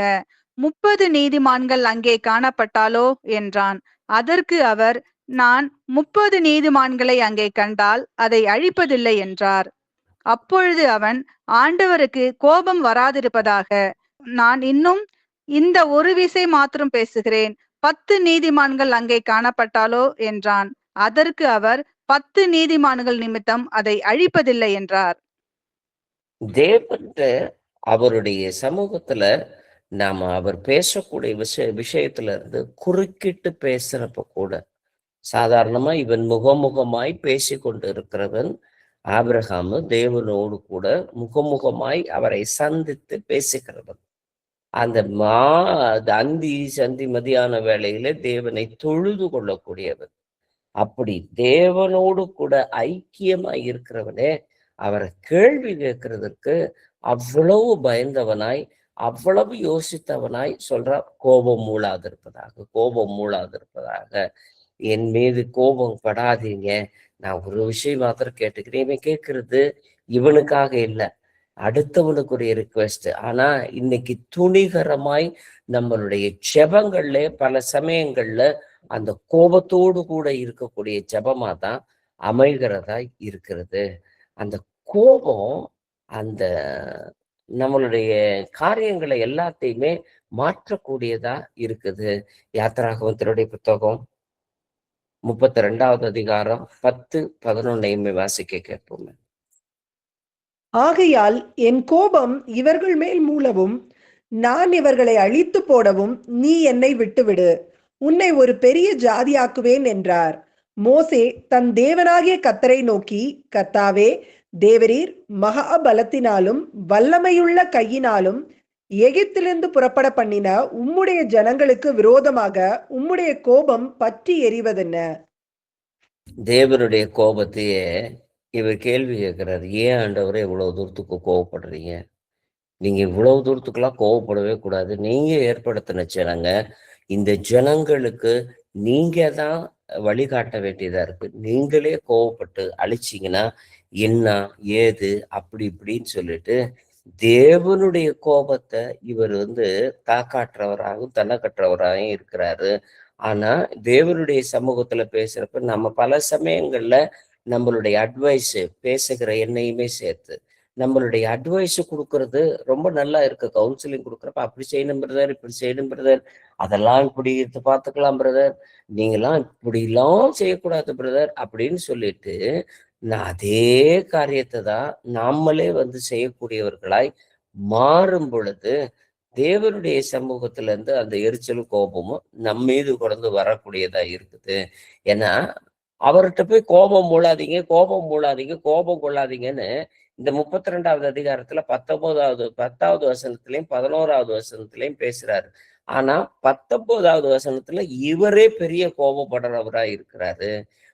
30 நீதிமான்கள் அங்கே காணப்பட்டாலோ என்றான். அதற்கு அவர், நான் 30 நீதிமான்களை அங்கே கண்டால் அதை அழிப்பதில்லை என்றார். அப்பொழுது அவன், ஆண்டவருக்கு கோபம் வராதிருப்பதாக. நான் இன்னும் இந்த ஒரு விசை மாத்திரம் பேசுகிறேன், 10 நீதிமான்கள் அங்கே காணப்பட்டாலோ என்றான். அதற்கு அவர், 10 நீதிமான்கள் நிமித்தம் அதை அழிப்பதில்லை என்றார். தேவன் அவருடைய சமூகத்துல நாம அவர் பேசக்கூடிய விஷயத்துல இருந்து குறுக்கிட்டு பேசுறப்ப கூட, சாதாரணமா இவன் முகமுகமாய் பேசி கொண்டு இருக்கிறவன் ஆபிரகாமு தேவனோடு கூட முகமுகமாய் அவரை சந்தித்து பேசுகிறவன். அந்த அந்தி சந்தி மதியான வேளையில தேவனை தொழுது கொள்ளக்கூடியவன். அப்படி தேவனோடு கூட ஐக்கியமாய் இருக்கிறவனே அவரை கேள்வி கேட்கறதுக்கு அவ்வளவு பயந்தவனாய், அவ்வளவு யோசித்தவனாய் சொல்ற, கோபம் மூளாதிருப்பதாக, என் மீது கோபம் படாதீங்க, நான் ஒரு விஷயம் மாத்திரம் கேட்டுக்கிறேன். இவன் கேட்கறது இவனுக்காக இல்லை, அடுத்தவனுக்குரிய ரிக்வெஸ்ட். ஆனா இன்னைக்கு துணிகரமாய் நம்மளுடைய ஜெபங்கள்ல பல சமயங்கள்ல அந்த கோபத்தோடு கூட இருக்கக்கூடிய ஜெபமா தான் அமைகிறதா இருக்கிறது. அந்த கோபம் அந்த நம்மளுடைய காரியங்களை எல்லாத்தையுமே மாற்றக்கூடியதா இருக்குது. யாத்திராகமத்தினுடைய புத்தகம் 32வது அதிகாரம் 10, 11 வாசிக்க கேட்போம். ஆகையால் என் கோபம் இவர்கள் மேல் மூளவும், நான் இவர்களை அழித்து போடவும் நீ என்னை விட்டுவிடு, உன்னை ஒரு பெரிய ஜாதியாக்குவேன் என்றார். மோசே தன் தேவனாகிய கர்த்தரை நோக்கி, கர்த்தாவே, தேவரீர் மகா பலத்தினாலும் வல்லமையுள்ள கையினாலும் எகிப்திலிருந்து புறப்பட பண்ணின உம்முடைய ஜனங்களுக்கு விரோதமாக உம்முடைய கோபம் பற்றி எரிவதென்ன? தேவனுடைய கோபத்தையே இவர் கேள்வி கேட்கிறாரு, ஏன் ஆண்டவரே இவ்வளவு தூரத்துக்கு கோவப்படுறீங்க? நீங்க இவ்வளவு தூரத்துக்குலாம் கோவப்படவே கூடாது. நீங்க ஏற்படுத்தின ஜனங்க, இந்த ஜனங்களுக்கு நீங்க தான் வழிகாட்ட வேண்டியதா இருக்கு. நீங்களே கோவப்பட்டு அழிச்சிங்கன்னா என்ன ஏது அப்படி இப்படின்னு சொல்லிட்டு தேவனுடைய கோபத்தை இவர் தாக்காற்றவராகவும் தன்னக்கற்றவராகவும் இருக்கிறாரு. ஆனா தேவனுடைய சமூகத்துல பேசுறப்ப நம்ம பல சமயங்கள்ல நம்மளுடைய அட்வைஸ், பேசுகிற என்னையுமே சேர்த்து நம்மளுடைய அட்வைஸ் கொடுக்கறது ரொம்ப நல்லா இருக்கு. கவுன்சிலிங் கொடுக்குறப்ப அப்படி செய்யணும் பிரதர், இப்படி செய்யணும் பிரதர், அதெல்லாம் இப்படி பார்த்துக்கலாம் பிரதர், நீங்களாம் இப்படிலாம் செய்யக்கூடாது பிரதர் அப்படின்னு சொல்லிட்டு நான் அதே காரியத்தை தான் நாமளே செய்யக்கூடியவர்களாய் மாறும் பொழுது தேவனுடைய சமூகத்துல இருந்து அந்த எரிச்சலும் கோபமும் நம்ம மீது கொண்டு வரக்கூடியதா இருக்குது. ஏன்னா அவர்கிட்ட போய் கோபம் கோபம் கொள்ளாதீங்கன்னு இந்த 32வது அதிகாரத்துல 10வது வசனத்திலையும் 11வது வசனத்திலையும் பேசுறாரு. ஆனா 19வது வசனத்துல இவரே பெரிய கோபப்படுறவரா இருக்கிறாரு.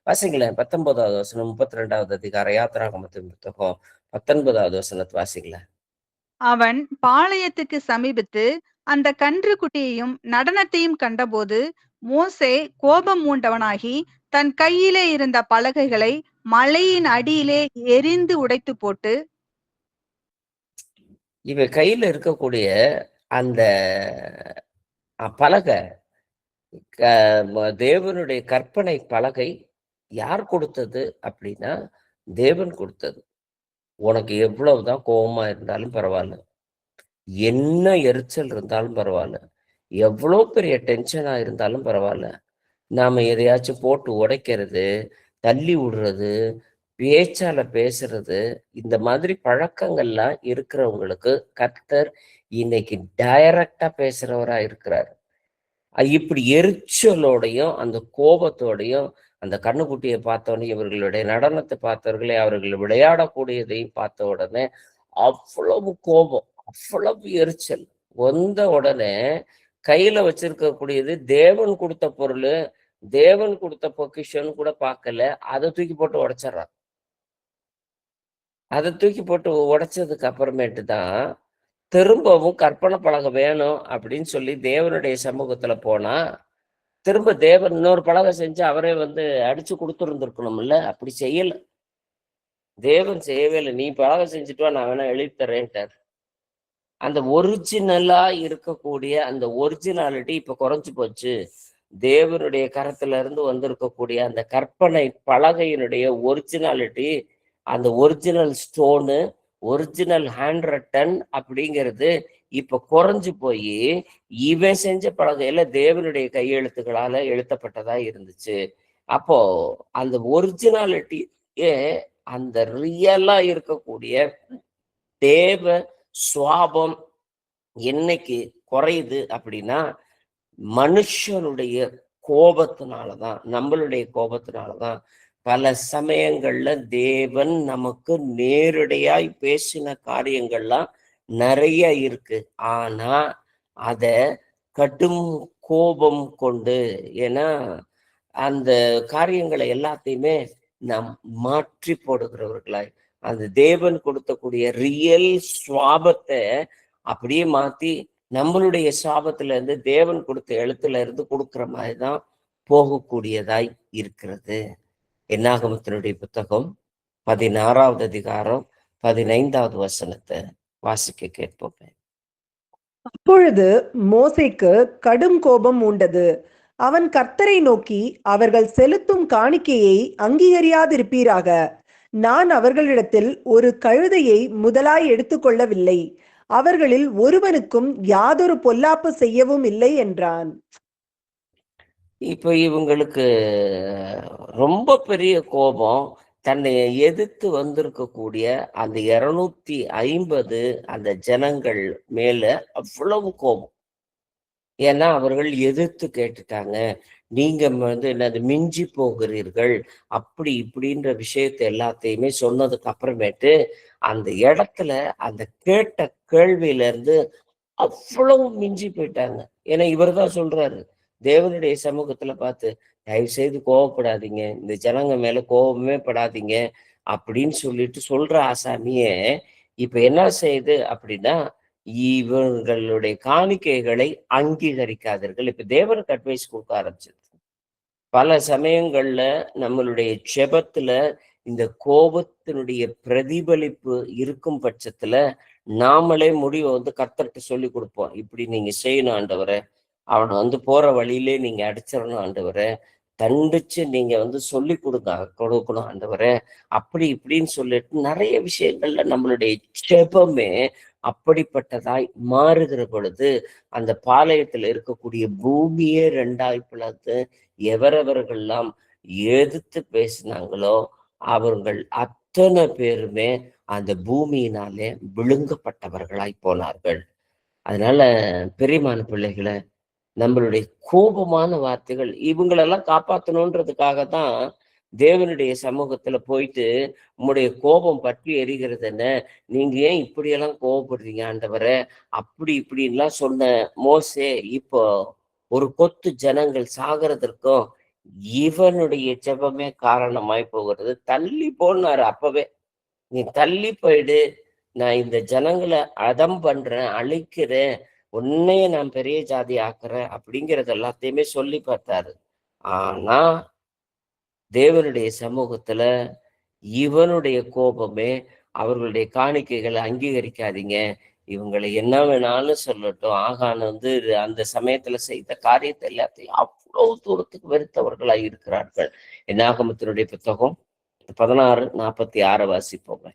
வாசிங்களேன் 19வது வசனம் 32வது அதிகாரம் யாத்திராகமத்தின் புத்தகம் 19வது வசனத்தை வாசிங்களேன். அவன் பாளையத்துக்கு சமீபித்து அந்த கன்று குட்டியையும் நடனத்தையும் கண்டபோது மோசே கோபம் மூண்டவனாகி தன் கையிலே இருந்த பலகைகளை மலையின் அடியிலே எரிந்து உடைத்து போட்டு, இவ கையில இருக்கக்கூடிய அந்த பலகை தேவனுடைய கற்பனை பலகை யார் கொடுத்தது அப்படின்னா தேவன் கொடுத்தது. உனக்கு எவ்வளவுதான் கோபமா இருந்தாலும் பரவாயில்ல, என்ன எரிச்சல் இருந்தாலும் பரவாயில்ல, எவ்வளோ பெரிய டென்ஷனா இருந்தாலும் பரவாயில்ல, நாம எதையாச்சும் போட்டு உடைக்கிறது தள்ளி விடுறது, பேச்சால பேசுறது, இந்த மாதிரி பழக்கங்கள்லாம் இருக்கிறவங்களுக்கு கர்த்தர் இன்னைக்கு டைரக்ட்டா பேசுறவரா இருக்கிறார். இப்படி எரிச்சலோடையும், அந்த கோபத்தோடையும், அந்த கன்னுக்குட்டிய பார்த்தோனே, இவர்களுடைய நடனத்த பார்த்தவர்களே, அவர்கள் விளையாடக்கூடியதையும் பார்த்த உடனே, அவ்வளவு கோபம், அவ்வளவு எரிச்சல். வந்த உடனே கையில வச்சிருக்கக்கூடியது தேவன் குடுத்த பொருளு, தேவன் குடுத்த பொக்கிஷம்னு கூட பார்க்கல. அத தூக்கி போட்டு உடைச்சர்றான். அத தூக்கி போட்டு உடைச்சதுக்கு அப்புறமேட்டு தான், திரும்பவும் கற்பனை பலகை வேணும் அப்படின்னு சொல்லி தேவனுடைய சமூகத்துல போனா, திரும்ப தேவன் இன்னொரு பலகை செஞ்சு அவரே வந்து அடிச்சு குடுத்துருந்துருக்கணும்ல. அப்படி செய்யல. தேவன் செய்யவே இல்ல. "நீ பலகை செஞ்சுட்டு வா, நான் வேணா எழுதி தர்றேன்ட்டாரு." அந்த ஒரிஜினலா இருக்கக்கூடிய அந்த ஒரிஜினாலிட்டி இப்ப குறைஞ்சு போச்சு. தேவனுடைய கரத்துல இருந்து வந்திருக்கக்கூடிய அந்த கற்பனை பலகையினுடைய ஒரிஜினாலிட்டி, அந்த original stone, original hand return அப்படிங்கிறது இப்ப குறைஞ்சு போயி, இவன் செஞ்ச பலகையில தேவனுடைய கையெழுத்துக்களால எழுதப்பட்டதா இருந்துச்சு. அப்போ அந்த ஒரிஜினாலிட்டியே, அந்த ரியலா இருக்கக்கூடிய தேவ சுவாபம் என்னைக்கு குறையுது அப்படின்னா, மனுஷனுடைய கோபத்தினாலதான், நம்மளுடைய கோபத்தினாலதான். பல சமயங்கள்ல தேவன் நமக்கு நேரடியாய் பேசின காரியங்கள்லாம் நிறைய இருக்கு. ஆனா அத கடும் கோபம் கொண்டு, ஏன்னா அந்த காரியங்களை எல்லாத்தையுமே நாம் மாற்றி போடுகிறவர்களாய், அந்த தேவன் கொடுத்தக்கூடிய ரியல் சுவாபத்தை அப்படியே மாத்தி நம்மளுடைய சாபத்துல இருந்து தேவன் கொடுத்த எழுத்துல இருந்து கொடுக்கிற மாதிரிதான் போகக்கூடியதாய் இருக்கிறது. என்னாகமத்தினுடைய புத்தகம் 16வது அதிகாரம் 15வது வசனத்தை வாசிக்க கேட்போம். அப்பொழுது மோசேக்கு கடும் கோபம் உண்டது. அவன் கர்த்தரை நோக்கி, அவர்கள் செலுத்தும் காணிக்கையை அங்கீகரியாதிருப்பீராக. நான் அவர்களிடத்தில் ஒரு கழுதையை முதலாய் எடுத்துக்கொள்ளவில்லை. அவர்களில் ஒருவனுக்கும் யாதொரு பொல்லாப்பு செய்யவும் இல்லை என்றான். இப்ப இவங்களுக்கு ரொம்ப பெரிய கோபம். தன்னை எதிர்த்து வந்திருக்கக்கூடிய அந்த 250 அந்த ஜனங்கள் மேல அவ்வளவு கோபம். ஏன்னா அவர்கள் எதிர்த்து கேட்டுட்டாங்க. நீங்க வந்து என்னது மிஞ்சி போகிறீர்கள், அப்படி இப்படின்ற விஷயத்தை எல்லாத்தையுமே சொன்னதுக்கு அப்புறமேட்டு அந்த இடத்துல அந்த கேட்ட கேள்வியில இருந்து அவ்வளவு மிஞ்சி போயிட்டாங்க. ஏன்னா இவர்தான் சொல்றாரு தேவனுடைய சமூகத்துல பார்த்து, தயவு செய்து கோவப்படாதீங்க, இந்த ஜனங்க மேல கோபமே படாதீங்க அப்படின்னு சொல்லிட்டு சொல்ற ஆசாமியே இப்ப என்ன செய்யுது அப்படின்னா, இவர்களுடைய காணிக்கைகளை அங்கீகரிக்காதீர்கள். இப்ப தேவனுக்கு அட்வைஸ் கொடுக்க ஆரம்பிச்சது. பல சமயங்கள்ல நம்மளுடைய ஜெபத்துல இந்த கோபத்தினுடைய பிரதிபலிப்பு இருக்கும் பட்சத்துல நாமளே முடிவை வந்து கர்த்தர்கிட்ட சொல்லி கொடுப்போம். இப்படி நீங்க செய்யணும் ஆண்டவரே, அவனை வந்து போற வழியிலே நீங்க அடிச்சிடணும் ஆண்டவரே, தண்டிச்சு நீங்க வந்து சொல்லி கொடுக்கணும் ஆண்டவரே, அப்படி இப்படின்னு சொல்லிட்டு நிறைய விஷயங்கள்ல நம்மளுடைய ஜெபமே அப்படிப்பட்டதாய் மாறுகிற பொழுது, அந்த பாளையத்துல இருக்கக்கூடிய பூமியே 2ஆய் பிளந்து எவரவர்கள்லாம் எதிர்த்து பேசினாங்களோ அவர்கள் அத்தனை பேருமே அந்த பூமியினாலே விழுங்கப்பட்டவர்களாய் போனார்கள். அதனால பெரியமான பிள்ளைகளை, நம்மளுடைய கோபமான வார்த்தைகள் இவங்களெல்லாம் காப்பாற்றணுன்றதுக்காக தான் தேவனுடைய சமூகத்துல போயிட்டு, உம்முடைய கோபம் பற்றி எரிகிறது என்ன, நீங்க ஏன் இப்படியெல்லாம் கோபப்படுறீங்க ஆண்டவரே, அப்படி இப்படின்லாம் சொன்ன மோசே இப்போ ஒரு கொத்து ஜனங்கள் சாகிறதற்கும் இவனுடைய ஜெபமே காரணமாய் போகிறது. தள்ளி போனாரு அப்பவே, நீ தள்ளி போயிடு, நான் இந்த ஜனங்களை அதம் பண்றேன், அழிக்கிறேன், உன்னைய நான் பெரிய ஜாதி ஆக்குறேன் அப்படிங்கிறது எல்லாத்தையுமே சொல்லி பார்த்தாரு. ஆனா தேவனுடைய சமூகத்துல இவனுடைய கோபமே, அவர்களுடைய காணிக்கைகளை அங்கீகரிக்காதீங்க, இவங்களை என்ன வேணாலும் சொல்லட்டும், ஆகான் வந்து அந்த சமயத்துல செய்த காரியத்தை எல்லாத்தையும் அவ்வளவு தூரத்துக்கு வெறுத்தவர்களாய் இருக்கிறார்கள். என்னாகமத்தினுடைய புத்தகம் 16:46 வாசிப்போங்க.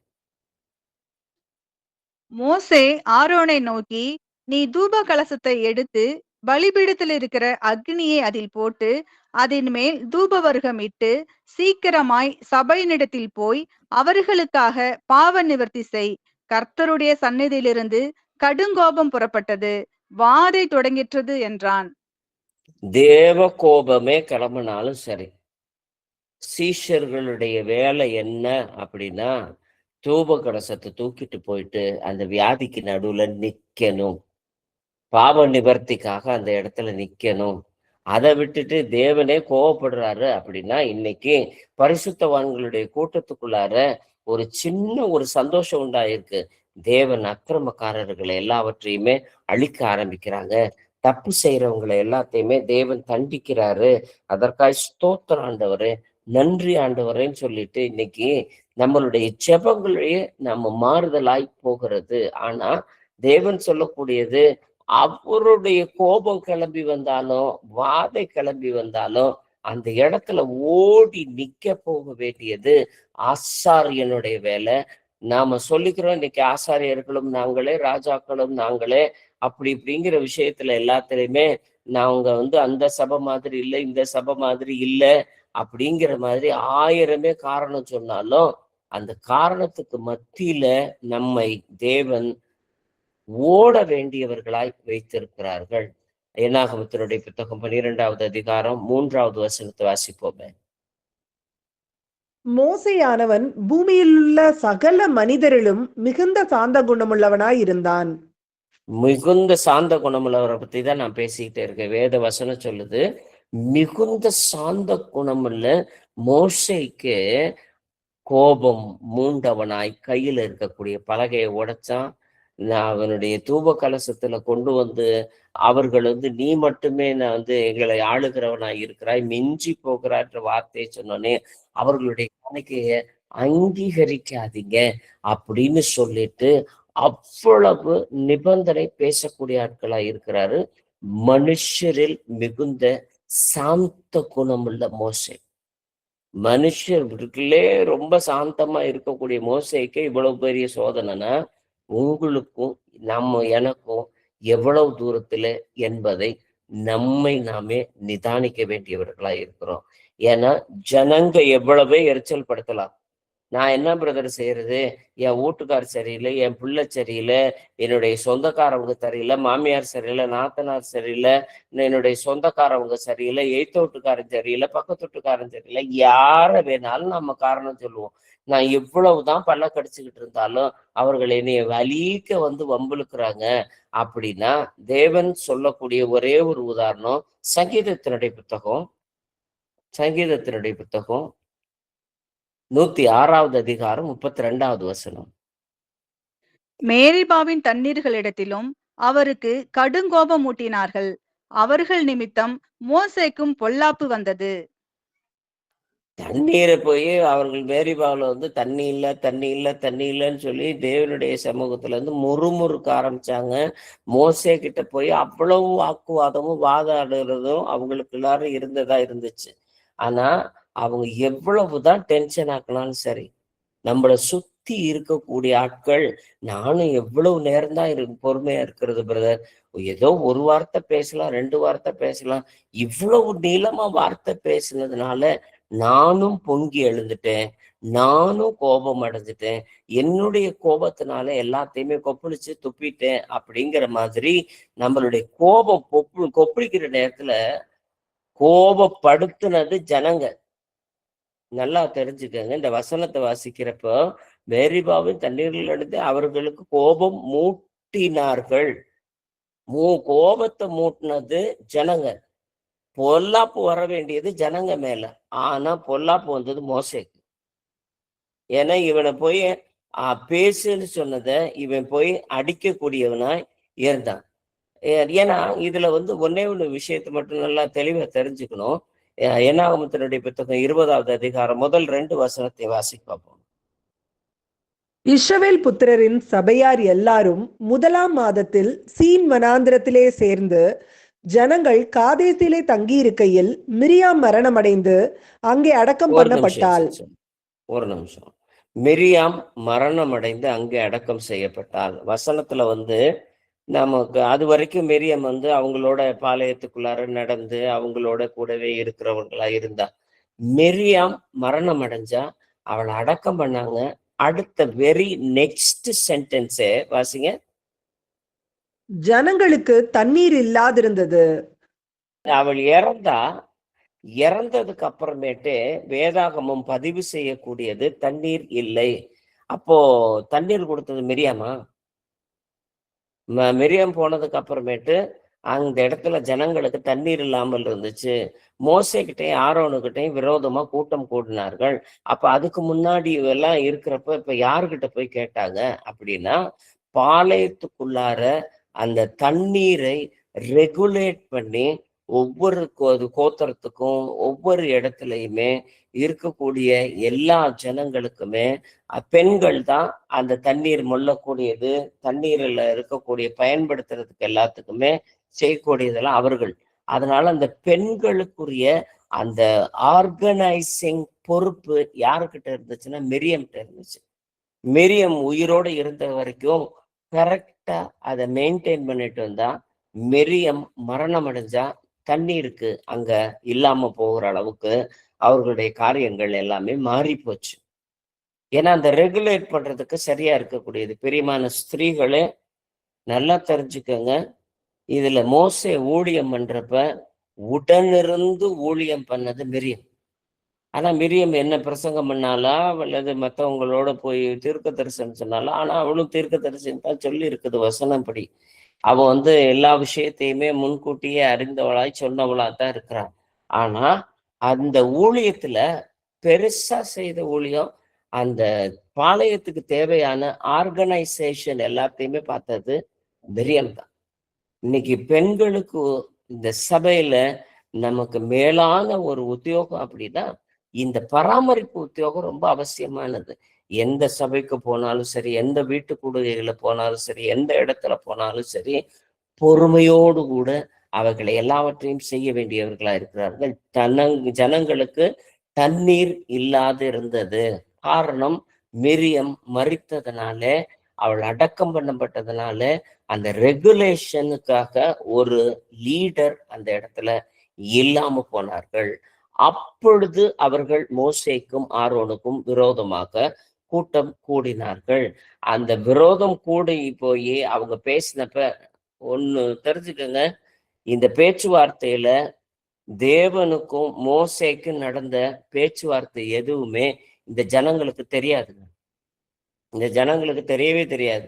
மோசே ஆரோனை நோக்கி, நீ தூப கலசத்தை எடுத்து பலிபீடத்தில் இருக்கிற அக்னியை அதில் போட்டு அதன் மேல் தூபவர்க்கம் இட்டு சீக்கிரமாய் சபையினிடத்தில் போய் அவர்களுக்காக பாவ நிவர்த்தி செய். கர்த்தருடைய சந்நிதியிலிருந்து கடுங்கோபம் புறப்பட்டது, வாதை தொடங்கிற்றது என்றான். தேவ கோபமே கிளம்பினாலும் சரி, சீஷர்களுடைய வேலை என்ன அப்படின்னா, தூப கலசத்தை தூக்கிட்டு போயிட்டு அந்த வியாதிக்கு நடுவுல நிக்கணும். பாவ நிவர்த்திக்காக அந்த இடத்துல நிக்கணும். அதை விட்டுட்டு தேவனே கோவப்படுறாரு அப்படின்னா, இன்னைக்கு பரிசுத்தவான்களுடைய கூட்டத்துக்குள்ளார ஒரு சின்ன ஒரு சந்தோஷம் உண்டாயிருக்கு. தேவன் அக்கிரமக்காரர்களை எல்லாவற்றையுமே அழிக்க ஆரம்பிக்கிறாங்க. தப்பு செய்யறவங்களை எல்லாத்தையுமே தேவன் தண்டிக்கிறாரு. அதற்காக ஸ்தோத்திரம் ஆண்டவரே, நன்றி ஆண்டவரேன்னு சொல்லிட்டு இன்னைக்கு நம்மளுடைய ஜெபங்களையே நம்ம மாறுதலாய் போகிறது. ஆனா தேவன் சொல்லக்கூடியது, அவருடைய கோபம் கிளம்பி வந்தாலும் வாதை கிளம்பி வந்தாலும் அந்த இடத்துல ஓடி நிக்க போக வேண்டியது ஆசாரியனுடைய வேலை. நாம சொல்லிக்கிறோம் இன்னைக்கு ஆசாரியர்களும் நாங்களே, ராஜாக்களும் நாங்களே, அப்படி இப்படிங்கிற விஷயத்துல எல்லாத்துலயுமே நாங்க அந்த சபை மாதிரி இல்லை, இந்த சபை மாதிரி இல்லை அப்படிங்கிற மாதிரி 1000 காரணம் சொன்னாலும் அந்த காரணத்துக்கு மத்தியில நம்மை தேவன் ஓட வேண்டியவர்களாய் வைத்திருக்கிறார்கள். என்னாகமத்தினுடைய புத்தகம் 12வது அதிகாரம் 3வது வசனத்தை வாசிப்போமே. மோசேயானவன் பூமியிலுள்ள சகல மனிதரிலும் மிகுந்த சாந்த குணமுள்ளவனாய் இருந்தான். மிகுந்த சாந்த குணமுள்ளவரை பத்தி தான் நான் பேசிக்கிட்டே இருக்கேன். வேத வசனம் சொல்லுது, மிகுந்த சாந்த குணமுள்ள மோசேக்கு கோபம் மூண்டவனாய் கையில இருக்கக்கூடிய பலகையை உடைச்சான். அவனுடைய தூப கலசத்துல கொண்டு அவர்கள் நீ மட்டுமே நான் எங்களை ஆளுகிறவனாய் இருக்கிறாய், மிஞ்சி போகிறான்ற வார்த்தையை சொன்னோன்னே அவர்களுடைய காணிக்கைய அங்கீகரிக்காதீங்க அப்படின்னு சொல்லிட்டு அவ்வளவு நிபந்தனை பேசக்கூடிய ஆட்களா இருக்கிறாரு. மனுஷரில் மிகுந்த சாந்த குணமுள்ள மோசே. மனுஷர்களே ரொம்ப சாந்தமா இருக்கக்கூடிய மோசேக்கு இவ்வளவு பெரிய சோதனைனா, உங்களுக்கும் எனக்கும் எவ்வளவு தூரத்துல என்பதை நம்மை நாமே நிதானிக்க வேண்டியவர்களா இருக்கிறோம். ஏன்னா ஜனங்க எவ்வளவே எரிச்சல் படுத்தலாம். நான் என்ன பிரதர் செய்யறது, என் வீட்டுக்கார் சரியில்லை, என் பிள்ளை சரியில்லை, என்னுடைய சொந்தக்காரவங்க சரியில்லை, மாமியார் சரியில்லை, நாத்தனார் சரியில்லை, என்னுடைய சொந்தக்காரவங்க சரியில்லை, எய்த்த வீட்டுக்காரன் சரியில்லை, பக்கத்து வீட்டுக்காரன் சரியில்லை, யார வேணாலும் நம்ம காரணம் சொல்லுவோம். நான் எவ்வளவுதான் பல்ல கடிச்சுக்கிட்டு இருந்தாலும் அவர்கள் என்னைய வலிக்க வம்பிழுக்கிறாங்க அப்படின்னா, தேவன் சொல்லக்கூடிய ஒரே ஒரு உதாரணம் சங்கீதத்தினுடைய புத்தகம் 106வது அதிகாரம் 32வது வசனம். மேரிபாவின் தண்ணீர்களிடத்திலும் அவருக்கு கடுங்கோபம் ஊட்டினார்கள், அவர்கள் நிமித்தம் மோசேக்கும் பொல்லாப்பு வந்தது. தண்ணீரை போய் அவர்கள் மேரிபாவில் தண்ணி இல்லை தண்ணி இல்லை தண்ணி இல்லைன்னு சொல்லி தேவனுடைய சமூகத்துல முறுமுறுக்க ஆரம்பிச்சாங்க. மோசே கிட்ட போய் அவ்வளவு வாக்குவாதமும் வாதாடுறதும் அவங்களுக்கு எல்லாரும் இருந்துச்சு. ஆனா அவங்க எவ்வளவுதான் டென்ஷன் ஆக்கினாலும் சரி, நம்மளை சுத்தி இருக்கக்கூடிய ஆட்கள், நானும் எவ்வளவு நேரம் தான் பொறுமையா இருக்கிறது பிரதர், ஏதோ ஒரு வார்த்தை பேசலாம், 2 வார்த்தை பேசலாம், இவ்வளவு நீளமா வார்த்தை பேசினதுனால நானும் பொங்கி எழுந்துட்டேன், நானும் கோபம் அடைஞ்சிட்டேன், என்னுடைய கோபத்தினால எல்லாத்தையுமே கொப்பளிச்சு துப்பிட்டேன் அப்படிங்கிற மாதிரி நம்மளுடைய கோபம் கொப்பளிக்கிற நேரத்துல கோபப்படுத்தினது ஜனங்க. நல்லா தெரிஞ்சுக்கங்க. இந்த வசனத்தை வாசிக்கிறப்போ மேரிபாவின் தண்ணீர்கள் எடுத்து அவர்களுக்கு கோபம் மூட்டினார்கள். கோபத்தை மூட்டினது ஜனங்க. பொல்லாப்பு வர வேண்டியது ஜனங்க மேல. ஆனா பொல்லாப்பு வந்தது மோசேக்கு. ஏன்னா இவனை போய் பேசுன்னு சொன்னத இவன் போய் அடிக்கக்கூடியவனாய் இருந்தான். ஏன்னா இதுல ஒன்னே ஒண்ணு விஷயத்தை மட்டும் நல்லா தெளிவா தெரிஞ்சுக்கணும். என்னாகமத்தினுடைய புத்தகம் 20வது அதிகாரம் முதல் 2 வசனத்தை வாசிக்க பார்ப்போம். இஸ்ரவேல் புத்திரரின் சபையார் எல்லாரும் 1ஆம் மாதத்தில் சீன் வனாந்திரத்திலே சேர்ந்து ஜனங்கள் காதேசிலே தங்கியிருக்கையில் மிரியாம் மரணமடைந்து அங்கே அடக்கம் பண்ணப்பட்டாள். ஒரு நிமிஷம். மிரியாம் மரணமடைந்து அங்கே அடக்கம் செய்யப்பட்டாள். வசனத்துல நமக்கு அது வரைக்கும் மிரியம் வந்து அவங்களோட பாளையத்துக்குள்ளார நடந்து அவங்களோட கூடவே இருக்கிறவங்களா இருந்தா. மிரியாம் மரணம் அடைஞ்சா, அவளை அடக்கம் பண்ணாங்க. அடுத்த வெரி நெக்ஸ்ட் சென்டென்ஸே வாசிங்க. ஜனங்களுக்கு தண்ணீர் இல்லாதிருந்தது. அவள் இறந்தா. இறந்ததுக்கு அப்புறமேட்டு வேதாகமம் பதிவு செய்யக்கூடியது தண்ணீர் இல்லை. அப்போ தண்ணீர் கொடுத்தது மிரியாமா? மிரியம் போனதுக்கு அப்புறமேட்டு அந்த இடத்துல ஜனங்களுக்கு தண்ணீர் இல்லாமல் இருந்துச்சு. மோசேகிட்டையும் ஆரோனுகிட்டையும் விரோதமா கூட்டம் கூடினார்கள். அப்ப அதுக்கு முன்னாடி எல்லாம் இருக்கிறப்ப இப்ப யாருகிட்ட போய் கேட்டாங்க அப்படின்னா, பாளையத்துக்குள்ளார அந்த தண்ணீரை ரெகுலேட் பண்ணி ஒவ்வொரு கோத்திரத்துக்கும் ஒவ்வொரு இடத்துலயுமே இருக்கக்கூடிய எல்லா ஜனங்களுக்குமே பெண்கள் தான் அந்த தண்ணீர் மொல்லக்கூடியது, தண்ணீர்ல இருக்கக்கூடிய பயன்படுத்துறதுக்கு எல்லாத்துக்குமே செய்யக்கூடியதெல்லாம் அவர்கள். அதனால அந்த பெண்களுக்குரிய அந்த ஆர்கனைசிங் பொறுப்பு யாருக்கிட்ட இருந்துச்சுன்னா மிரியம்கிட்ட இருந்துச்சு. மிரியம் உயிரோடு இருந்த வரைக்கும் கரெக்டா அதை மெயின்டைன் பண்ணிட்டு வந்தா, மிரியம் மரணம் அடைஞ்சா தண்ணீருக்கு அங்க இல்லாம போகிற அளவுக்கு அவர்களுடைய காரியங்கள் எல்லாமே மாறி போச்சு. ஏன்னா அந்த ரெகுலேட் பண்றதுக்கு சரியா இருக்கக்கூடியது. பிரியமான ஸ்திரீகளே, நல்லா தெரிஞ்சுக்கோங்க. இதுல மோசே ஊழியம் பண்றப்ப உடனிருந்து ஊழியம் பண்ணது மிரியம். ஆனா மிரியம் என்ன பிரசங்கம் பண்ணாலா அல்லது மற்றவங்களோட போய் தீர்க்க தரிசனம் சொன்னாலா? ஆனா அவளும் தீர்க்க தரிசனம் தான் சொல்லி இருக்குது வசனப்படி. அவ வந்து எல்லா விஷயத்தையுமே முன்கூட்டியே அறிந்தவளாய் சொன்னவளா தான் இருக்கிறான். ஆனா அந்த ஊழியத்துல பெருசா செய்த ஊழியம் அந்த பாளையத்துக்கு தேவையான ஆர்கனைசேஷன் எல்லாத்தையுமே பார்த்தது மிரியம் தான். இன்னைக்கு பெண்களுக்கு இந்த சபையில நமக்கு மேலான ஒரு உத்தியோகம் அப்படின்னா இந்த பராமரிப்பு உத்தியோகம் ரொம்ப அவசியமானது. எந்த சபைக்கு போனாலும் சரி, எந்த வீட்டு கூடுகைகளை போனாலும் சரி, எந்த இடத்துல போனாலும் சரி, பொறுமையோடு கூட அவர்களை எல்லாவற்றையும் செய்ய வேண்டியவர்களா இருக்கிறார்கள். ஜனங்களுக்கு தண்ணீர் இல்லாது இருந்தது. காரணம் மிரியம் மரித்ததுனால, அவள் அடக்கம் பண்ணப்பட்டதுனால, அந்த ரெகுலேஷனுக்காக ஒரு லீடர் அந்த இடத்துல இல்லாம போனார்கள். அப்பொழுது அவர்கள் மோசேக்கும் ஆரோனுக்கும் விரோதமாக கூட்டம் கூடினார்கள். அந்த விரோதம் கூடி போய் அவங்க பேசினப்ப ஒண்ணு தெரிஞ்சுக்கங்க, இந்த பேச்சுவார்த்தையில தேவனுக்கும் மோசேக்கும் நடந்த பேச்சுவார்த்தை எதுவுமே இந்த ஜனங்களுக்கு தெரியாதுங்க. இந்த ஜனங்களுக்கு தெரியவே தெரியாது.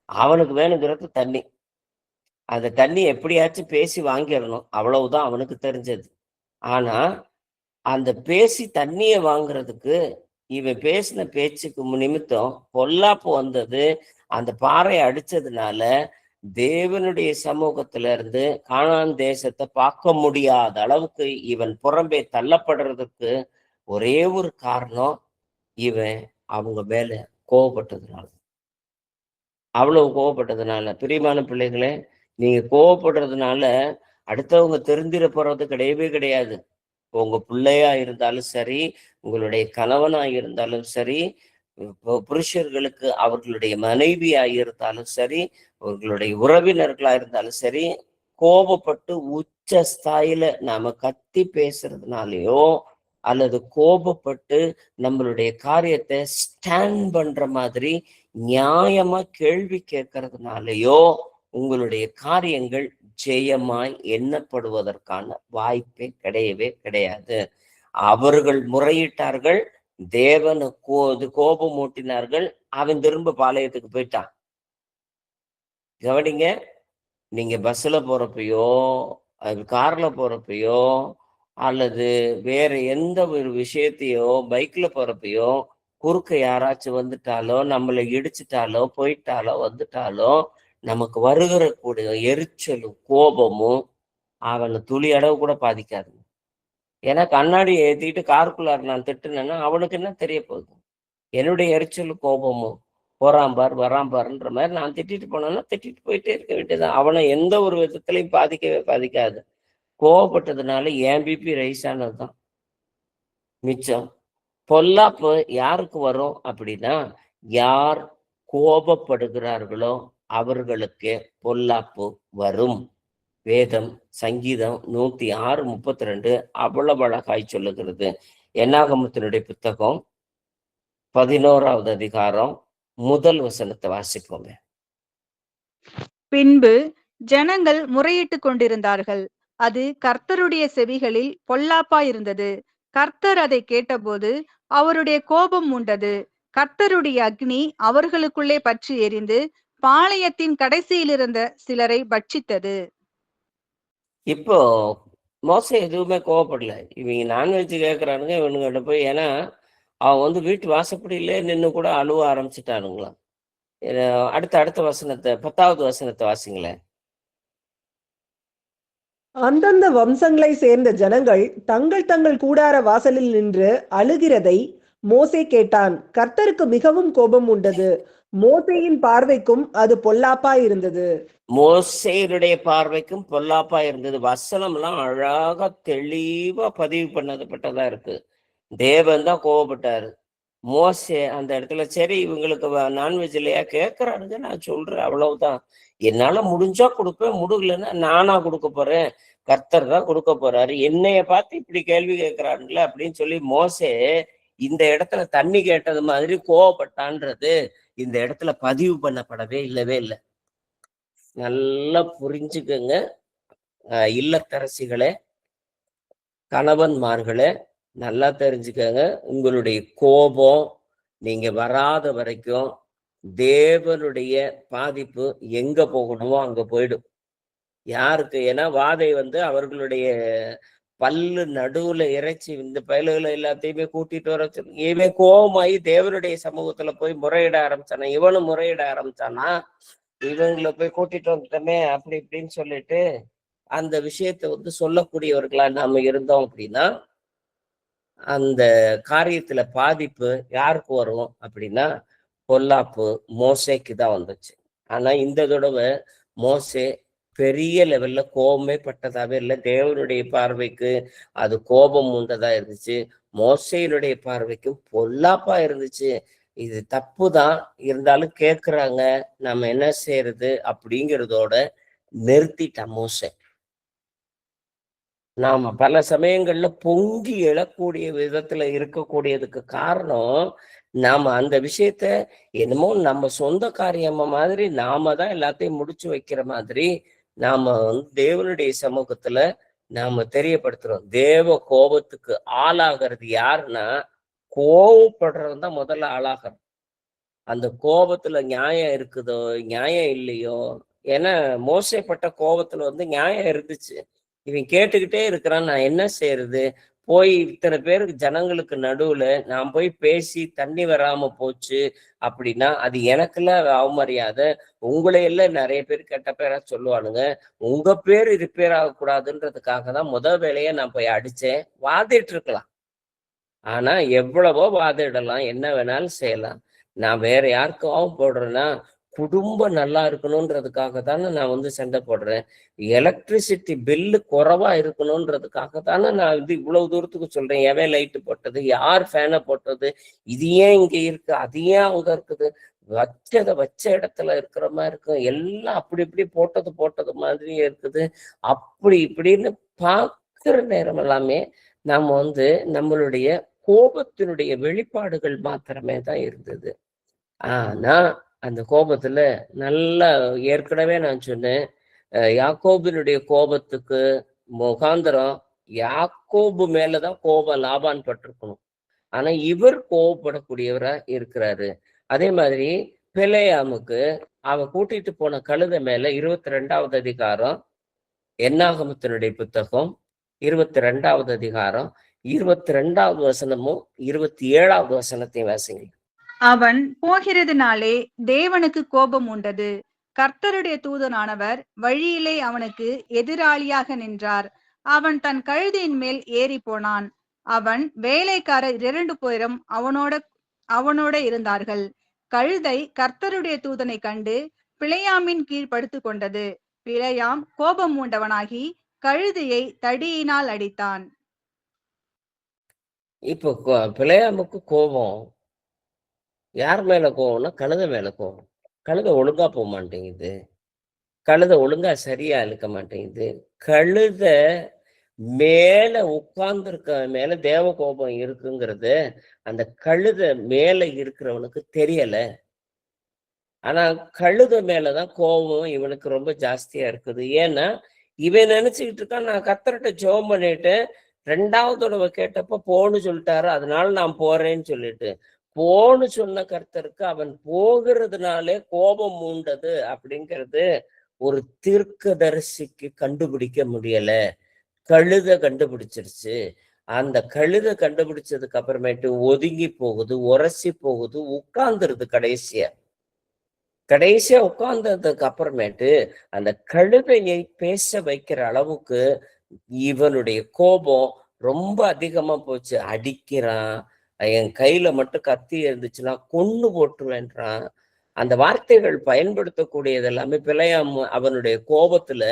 அவனுக்கு வேணுங்கிறது தண்ணி. அந்த தண்ணி எப்படியாச்சும் பேசி வாங்கிடணும், அவ்வளவுதான் அவனுக்கு தெரிஞ்சது. ஆனா அந்த பேசி தண்ணிய வாங்குறதுக்கு இவன் பேசின பேச்சுக்கு நிமித்தம் பொல்லாப்பு வந்தது. அந்த பாறையை அடிச்சதுனால தேவனுடைய சமூகத்துல இருந்து கானான் தேசத்தை பார்க்க முடியாத அளவுக்கு இவன் புறம்பே தள்ளப்படுறதுக்கு ஒரே ஒரு காரணம், இவன் அவங்க மேல கோவப்பட்டதுனால. அவ்வளவு கோவப்பட்டதுனால. பிரியமான பிள்ளைகளே, நீங்க கோவப்படுறதுனால அடுத்தவங்க தெரிந்திட போறது கிடையவே கிடையாது. உங்க பிள்ளையா இருந்தாலும் சரி, உங்களுடைய கணவனா இருந்தாலும் சரி, புருஷர்களுக்கு அவர்களுடைய மனைவியா இருந்தாலும் சரி, அவர்களுடைய உறவினர்களா இருந்தாலும் சரி, கோபப்பட்டு உச்ச ஸ்தாயில நாம கத்தி பேசுறதுனாலயோ அல்லது கோபப்பட்டு நம்மளுடைய காரியத்தை ஸ்டாண்ட் பண்ற மாதிரி நியாயமா கேள்வி கேட்கறதுனாலயோ உங்களுடைய காரியங்கள் ஜெயமாய் எண்ணப்படுவதற்கான வாய்ப்பே கிடையவே கிடையாது. அவர்கள் முறையிட்டார்கள், தேவன் கோபம் ஊட்டினார்கள், அவன் திரும்ப பாளையத்துக்கு போயிட்டான். கவனிங்க, நீங்க பஸ்ல போறப்பயோ கார்ல போறப்பயோ அல்லது வேற எந்த ஒரு விஷயத்தையோ பைக்ல போறப்பயோ குறுக்க யாராச்சும் வந்துட்டாலோ நம்மளை இடிச்சிட்டாலோ போயிட்டாலோ வந்துட்டாலோ நமக்கு வருகிற கூடிய எரிச்சலும் கோபமும் அவனை துளி அளவு கூட பாதிக்காது. ஏன்னா கண்ணாடி ஏத்திட்டு காருக்குள்ளார் நான் திட்டுனேன்னா அவனுக்கு என்ன தெரிய போகுது? என்னுடைய எரிச்சலும் கோபமும் போறாம்பார் வராம்பாருன்ற மாதிரி நான் திட்டிட்டு போனேன்னா திட்டிட்டு போயிட்டே இருக்க வேண்டியதுதான். அவனை எந்த ஒரு விதத்திலையும் பாதிக்கவே பாதிக்காது. கோவப்பட்டதுனால என் பிபி ரைஸ் ஆனதுதான் மிச்சம். பொல்லாப்பு யாருக்கு வரும் அப்படின்னா, யார் கோபப்படுகிறார்களோ அவர்களுக்கு பொல்லாப்பு வரும். வேதம் சங்கீதம் 106:32 அவ்வளவு அழகாய் சொல்லுகிறது. என்னாகமத்தினுடைய புத்தகம் 11வது அதிகாரம் 1 வசனத்தை வாசிப்போமே. பின்பு ஜனங்கள் முறையிட்டுக் கொண்டிருந்தார்கள். அது கர்த்தருடைய செவிகளில் பொல்லாப்பாயிருந்தது. கர்த்தர் அதை கேட்டபோது அவருடைய கோபம் மூண்டது. கர்த்தருடைய அக்னி அவர்களுக்குள்ளே பற்றி எரிந்து பாளையத்தின் கடைசியிலிருந்த சிலரை பட்சித்தது. இப்போ மோசே எதுவுமே கோவப்படல. இவங்க நான்வெஜ் கேட்கறானுங்க, இவனுங்கிட்ட போய், ஏன்னா அவன் வந்து வீட்டு வாசப்படியிலே நின்று கூட அழுவ ஆரம்பிச்சுட்டானுங்களாம். அடுத்த வசனத்தை 10வது வசனத்தை வாசிங்களேன். அந்தந்த வம்சங்களை சேர்ந்த ஜனங்கள் தங்கள் தங்கள் கூடார வாசலில் நின்று அழுகிறதை மோசே கேட்டான். கர்த்தருக்கு மிகவும் கோபம் உண்டது. மோசேயின் பார்வைக்கும் அது பொல்லாப்பா இருந்தது. மோசேயுடைய பார்வைக்கும் பொல்லாப்பா இருந்தது. வசனம் எல்லாம் அழகா தெளிவா பதிவு பண்ணப்பட்டதா இருக்கு. தேவன் தான் கோவப்பட்டாரு. மோசே அந்த இடத்துல, சரி இவங்களுக்கு நான்வெஜ் இல்லையா கேட்கறானுங்க, நான் சொல்றேன் அவ்வளவுதான், என்னால முடிஞ்சா கொடுப்பேன், முடியலன்னா நானா கொடுக்க போறேன், கர்த்தர் தான் கொடுக்க போறாரு, என்னைய பார்த்து இப்படி கேள்வி கேட்கிறானுங்களே அப்படின்னு சொல்லி மோசே இந்த இடத்துல தண்ணி கேட்டது மாதிரி கோவப்பட்டான்றது இந்த இடத்துல பதிவு பண்ணப்படவே இல்லவே இல்லை. நல்லா புரிஞ்சுக்கங்க இல்லத்தரசிகளே, கணவன்மார்களே, நல்லா தெரிஞ்சுக்கங்க. உங்களுடைய கோபம் நீங்க வராத வரைக்கும் தேவனுடைய பாதிப்பு எங்க போகணுமோ அங்க போயிடும். யாருக்கு? ஏன்னா வாதை வந்து அவர்களுடைய பல்லு நடுவுல இறைச்சி இந்த பயல்களை எல்லாத்தையுமே கூட்டிட்டு வர இவன் கோபமாயி தேவனுடைய சமூகத்துல போய் முறையிட ஆரம்பிச்சானா, இவனும் முறையிட ஆரம்பிச்சானா, இவங்களை போய் கூட்டிட்டு வந்துட்டோமே அப்படி இப்படின்னு சொல்லிட்டு அந்த விஷயத்தை வந்து சொல்லக்கூடியவர்களா நாம இருந்தோம் அப்படின்னா அந்த காரியத்துல பாதிப்பு யாருக்கு வரும் அப்படின்னா பொல்லாப்பு மோசேக்கு தான் வந்துச்சு. ஆனா இந்த தடவை மோசே பெரிய லெவல்ல கோபமே பட்டதாவே இல்லை. தேவனுடைய பார்வைக்கு அது கோபம் உண்டதா இருந்துச்சு. மோசையினுடைய பார்வைக்கும் பொல்லாப்பா இருந்துச்சு. இது தப்பு தான், இருந்தாலும் கேட்குறாங்க, நம்ம என்ன செய்யறது அப்படிங்கிறதோட நிறுத்திட்டான் மோசே. நாம பல சமயங்கள்ல பொங்கி எழக்கூடிய விதத்துல இருக்கக்கூடியதுக்கு காரணம், நாம அந்த விஷயத்த என்னமோ நம்ம சொந்த காரியமா மாதிரி நாம தான் எல்லாத்தையும் முடிச்சு வைக்கிற மாதிரி நாம வந்து தேவனுடைய சமூகத்துல நாம தெரியப்படுத்துறோம். தேவ கோபத்துக்கு ஆளாகிறது யாருன்னா, கோவப்படுறவன் தான் முதல்ல ஆளாகிறது. அந்த கோபத்துல நியாயம் இருக்குதோ நியாயம் இல்லையோ, ஏன்னா மோசப்பட்ட கோபத்துல வந்து நியாயம் இருந்துச்சு. இவன் கேட்டுக்கிட்டே இருக்கிறான், நான் என்ன செய்யறது? போய் இத்தனை பேருக்கு ஜனங்களுக்கு நடுவுல நான் போய் பேசி தண்ணி வராம போச்சு அப்படின்னா அது எனக்குள்ள அவமரியாதை. உங்களை எல்லாம் நிறைய பேர் கெட்ட பேரா சொல்லுவானுங்க. உங்க பேர் ரிப்பேர் ஆகக்கூடாதுன்றதுக்காக தான் வேலையை நான் போய் அடிச்சேன். வாதிட்டு இருக்கலாம். ஆனா எவ்வளவோ வாதிடலாம், என்ன வேணாலும் செய்யலாம். நான் வேற யாருக்காகவும் போடுறேன்னா குடும்பம் நல்லா இருக்கணும்ன்றதுக்காக தானே நான் வந்து சண்டை போடுறேன். எலக்ட்ரிசிட்டி பில்லு குறைவா இருக்கணும்ன்றதுக்காக தானே நான் வந்து இவ்வளவு தூரத்துக்கு சொல்றேன். எவன் லைட்டு போட்டது, யார் ஃபேனை போட்டது, இது ஏன் இங்க இருக்கு, அது ஏன் அங்க இருக்குது, வச்ச இடத்துல இருக்கிற மாதிரி இருக்கும், எல்லாம் அப்படி இப்படி போட்டது மாதிரியே இருக்குது. அப்படி இப்படின்னு பார்க்கிற நேரம் எல்லாமே நாம வந்து நம்மளுடைய கோபத்தினுடைய வெளிப்பாடுகள் மாத்திரமே தான் இருந்தது. ஆனா அந்த கோபத்துல நல்லா ஏற்கனவே நான் சொன்னேன், யாக்கோபினுடைய கோபத்துக்கு முகாந்திரம் யாக்கோபு மேலதான் கோபம் லாபான் பட்டிருக்கணும். ஆனா இவர் கோபப்படக்கூடியவரா இருக்கிறாரு. அதே மாதிரி பிலேயாமுக்கு அவன் கூட்டிட்டு போன கழுதை மேல 22வது அதிகாரம் என்னாகமத்தினுடைய புத்தகம் 22வது அதிகாரம் 22வது வசனமும் 27வது வசனத்தையும் வாசிங்க. அவன் போகிறதுனாலே தேவனுக்கு கோபம் உண்டது. கர்த்தருடைய தூதனானவர் வழியிலே அவனுக்கு எதிராளியாக நின்றார். அவன் தன் கழுதையின் மேல் ஏறி போனான். அவன் வேலைக்காரர் 2 பேரும் அவனோட இருந்தார்கள். கழுதை கர்த்தருடைய தூதனை கண்டு பிலேயாமின் கீழ் படுத்து கொண்டது. பிலேயாம் கோபம் மூண்டவனாகி கழுதையை தடியினால் அடித்தான். இப்போ பிலேயாமுக்கு கோபம் யார் மேல கோவம்னா கழுதை மேல கோவம். கழுதை ஒழுங்கா போக மாட்டேங்குது, கழுதை ஒழுங்கா சரியா இழுக்க மாட்டேங்குது. கழுத மேல உட்கார்ந்துருக்க மேல தேவ கோபம் இருக்குங்கிறது அந்த கழுத மேல இருக்கிறவனுக்கு தெரியல. ஆனா கழுத மேலதான் கோபம் இவனுக்கு ரொம்ப ஜாஸ்தியா இருக்குது. ஏன்னா இவன் நினைச்சுக்கிட்டு இருக்கான், நான் கர்த்தர்ட்ட ஜெபம் பண்ணிட்டேன், 2வது தடவை கேட்டப்ப போன்னு சொல்லிட்டாரு, அதனால நான் போறேன்னு சொல்லிட்டு போன்னு சொன்ன கர்த்தருக்கு அவன் போகிறதுனாலே கோபம் மூண்டது அப்படிங்கிறது ஒரு தீர்க்கதரிசிக்கு கண்டுபிடிக்க முடியல. கழுத கண்டுபிடிச்சிருச்சு. அந்த கழுத கண்டுபிடிச்சதுக்கு அப்புறமேட்டு ஒதுங்கி போகுது, உரசி போகுது, உட்கார்ந்துருது கடைசியா. கடைசியா உட்கார்ந்ததுக்கு அப்புறமேட்டு அந்த கழுதையை பேச வைக்கிற அளவுக்கு இவனுடைய கோபம் ரொம்ப அதிகமா போச்சு. அடிக்கிறான், என் கையில மட்டும் கத்தி இருந்துச்சுன்னா கொன்னு போட்டுருவேன்றான். அந்த வார்த்தைகள் பயன்படுத்தக்கூடியது எல்லாமே பிழையாம அவனுடைய கோபத்துல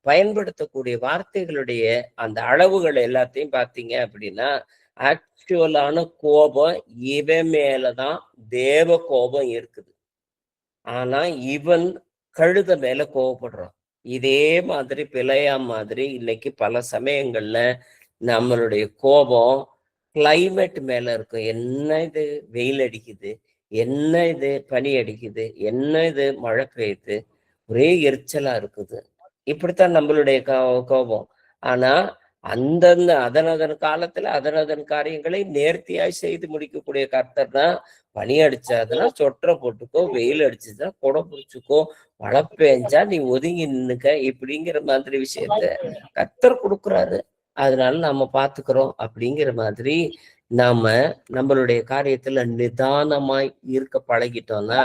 பயன்படுத்தக்கூடிய வார்த்தைகளுடைய அந்த அளவுகள் எல்லாத்தையும் பார்த்தீங்க அப்படின்னா, ஆக்சுவலான கோபம் இவன் மேலதான் தேவ கோபம் இருக்குது. ஆனா இவன் கழுத மேல கோவப்படுறான். இதே மாதிரி மாதிரி இன்னைக்கு பல சமயங்கள்ல நம்மளுடைய கோபம் கிளைமேட் மேல இருக்கும். என்ன இது வெயில் அடிக்குது, என்ன இது பனி அடிக்குது, என்ன இது மழை பெய்யுது, ஒரே எரிச்சலா இருக்குது. இப்படித்தான் நம்மளுடைய கோபம். ஆனா அந்தந்த அதன் காலத்துல அதன் காரியங்களை நேர்த்தியாய் செய்து முடிக்கக்கூடிய கர்த்தர் தான். பனி அடிச்சாதுன்னா சொட்டரை போட்டுக்கோ, வெயில் அடிச்சுதுன்னா கொடை பிடிச்சுக்கோ, மழை பெஞ்சா நீ ஒதுங்கி நின்னுக்க, இப்படிங்கிற மாதிரி விஷயத்த கர்த்தர் கொடுக்குறாரு. அதனால நாம பாத்துக்கிறோம் அப்படிங்கிற மாதிரி நாம நம்மளுடைய காரியத்துல நிதானமாய் இருக்க பழகிட்டோம்னா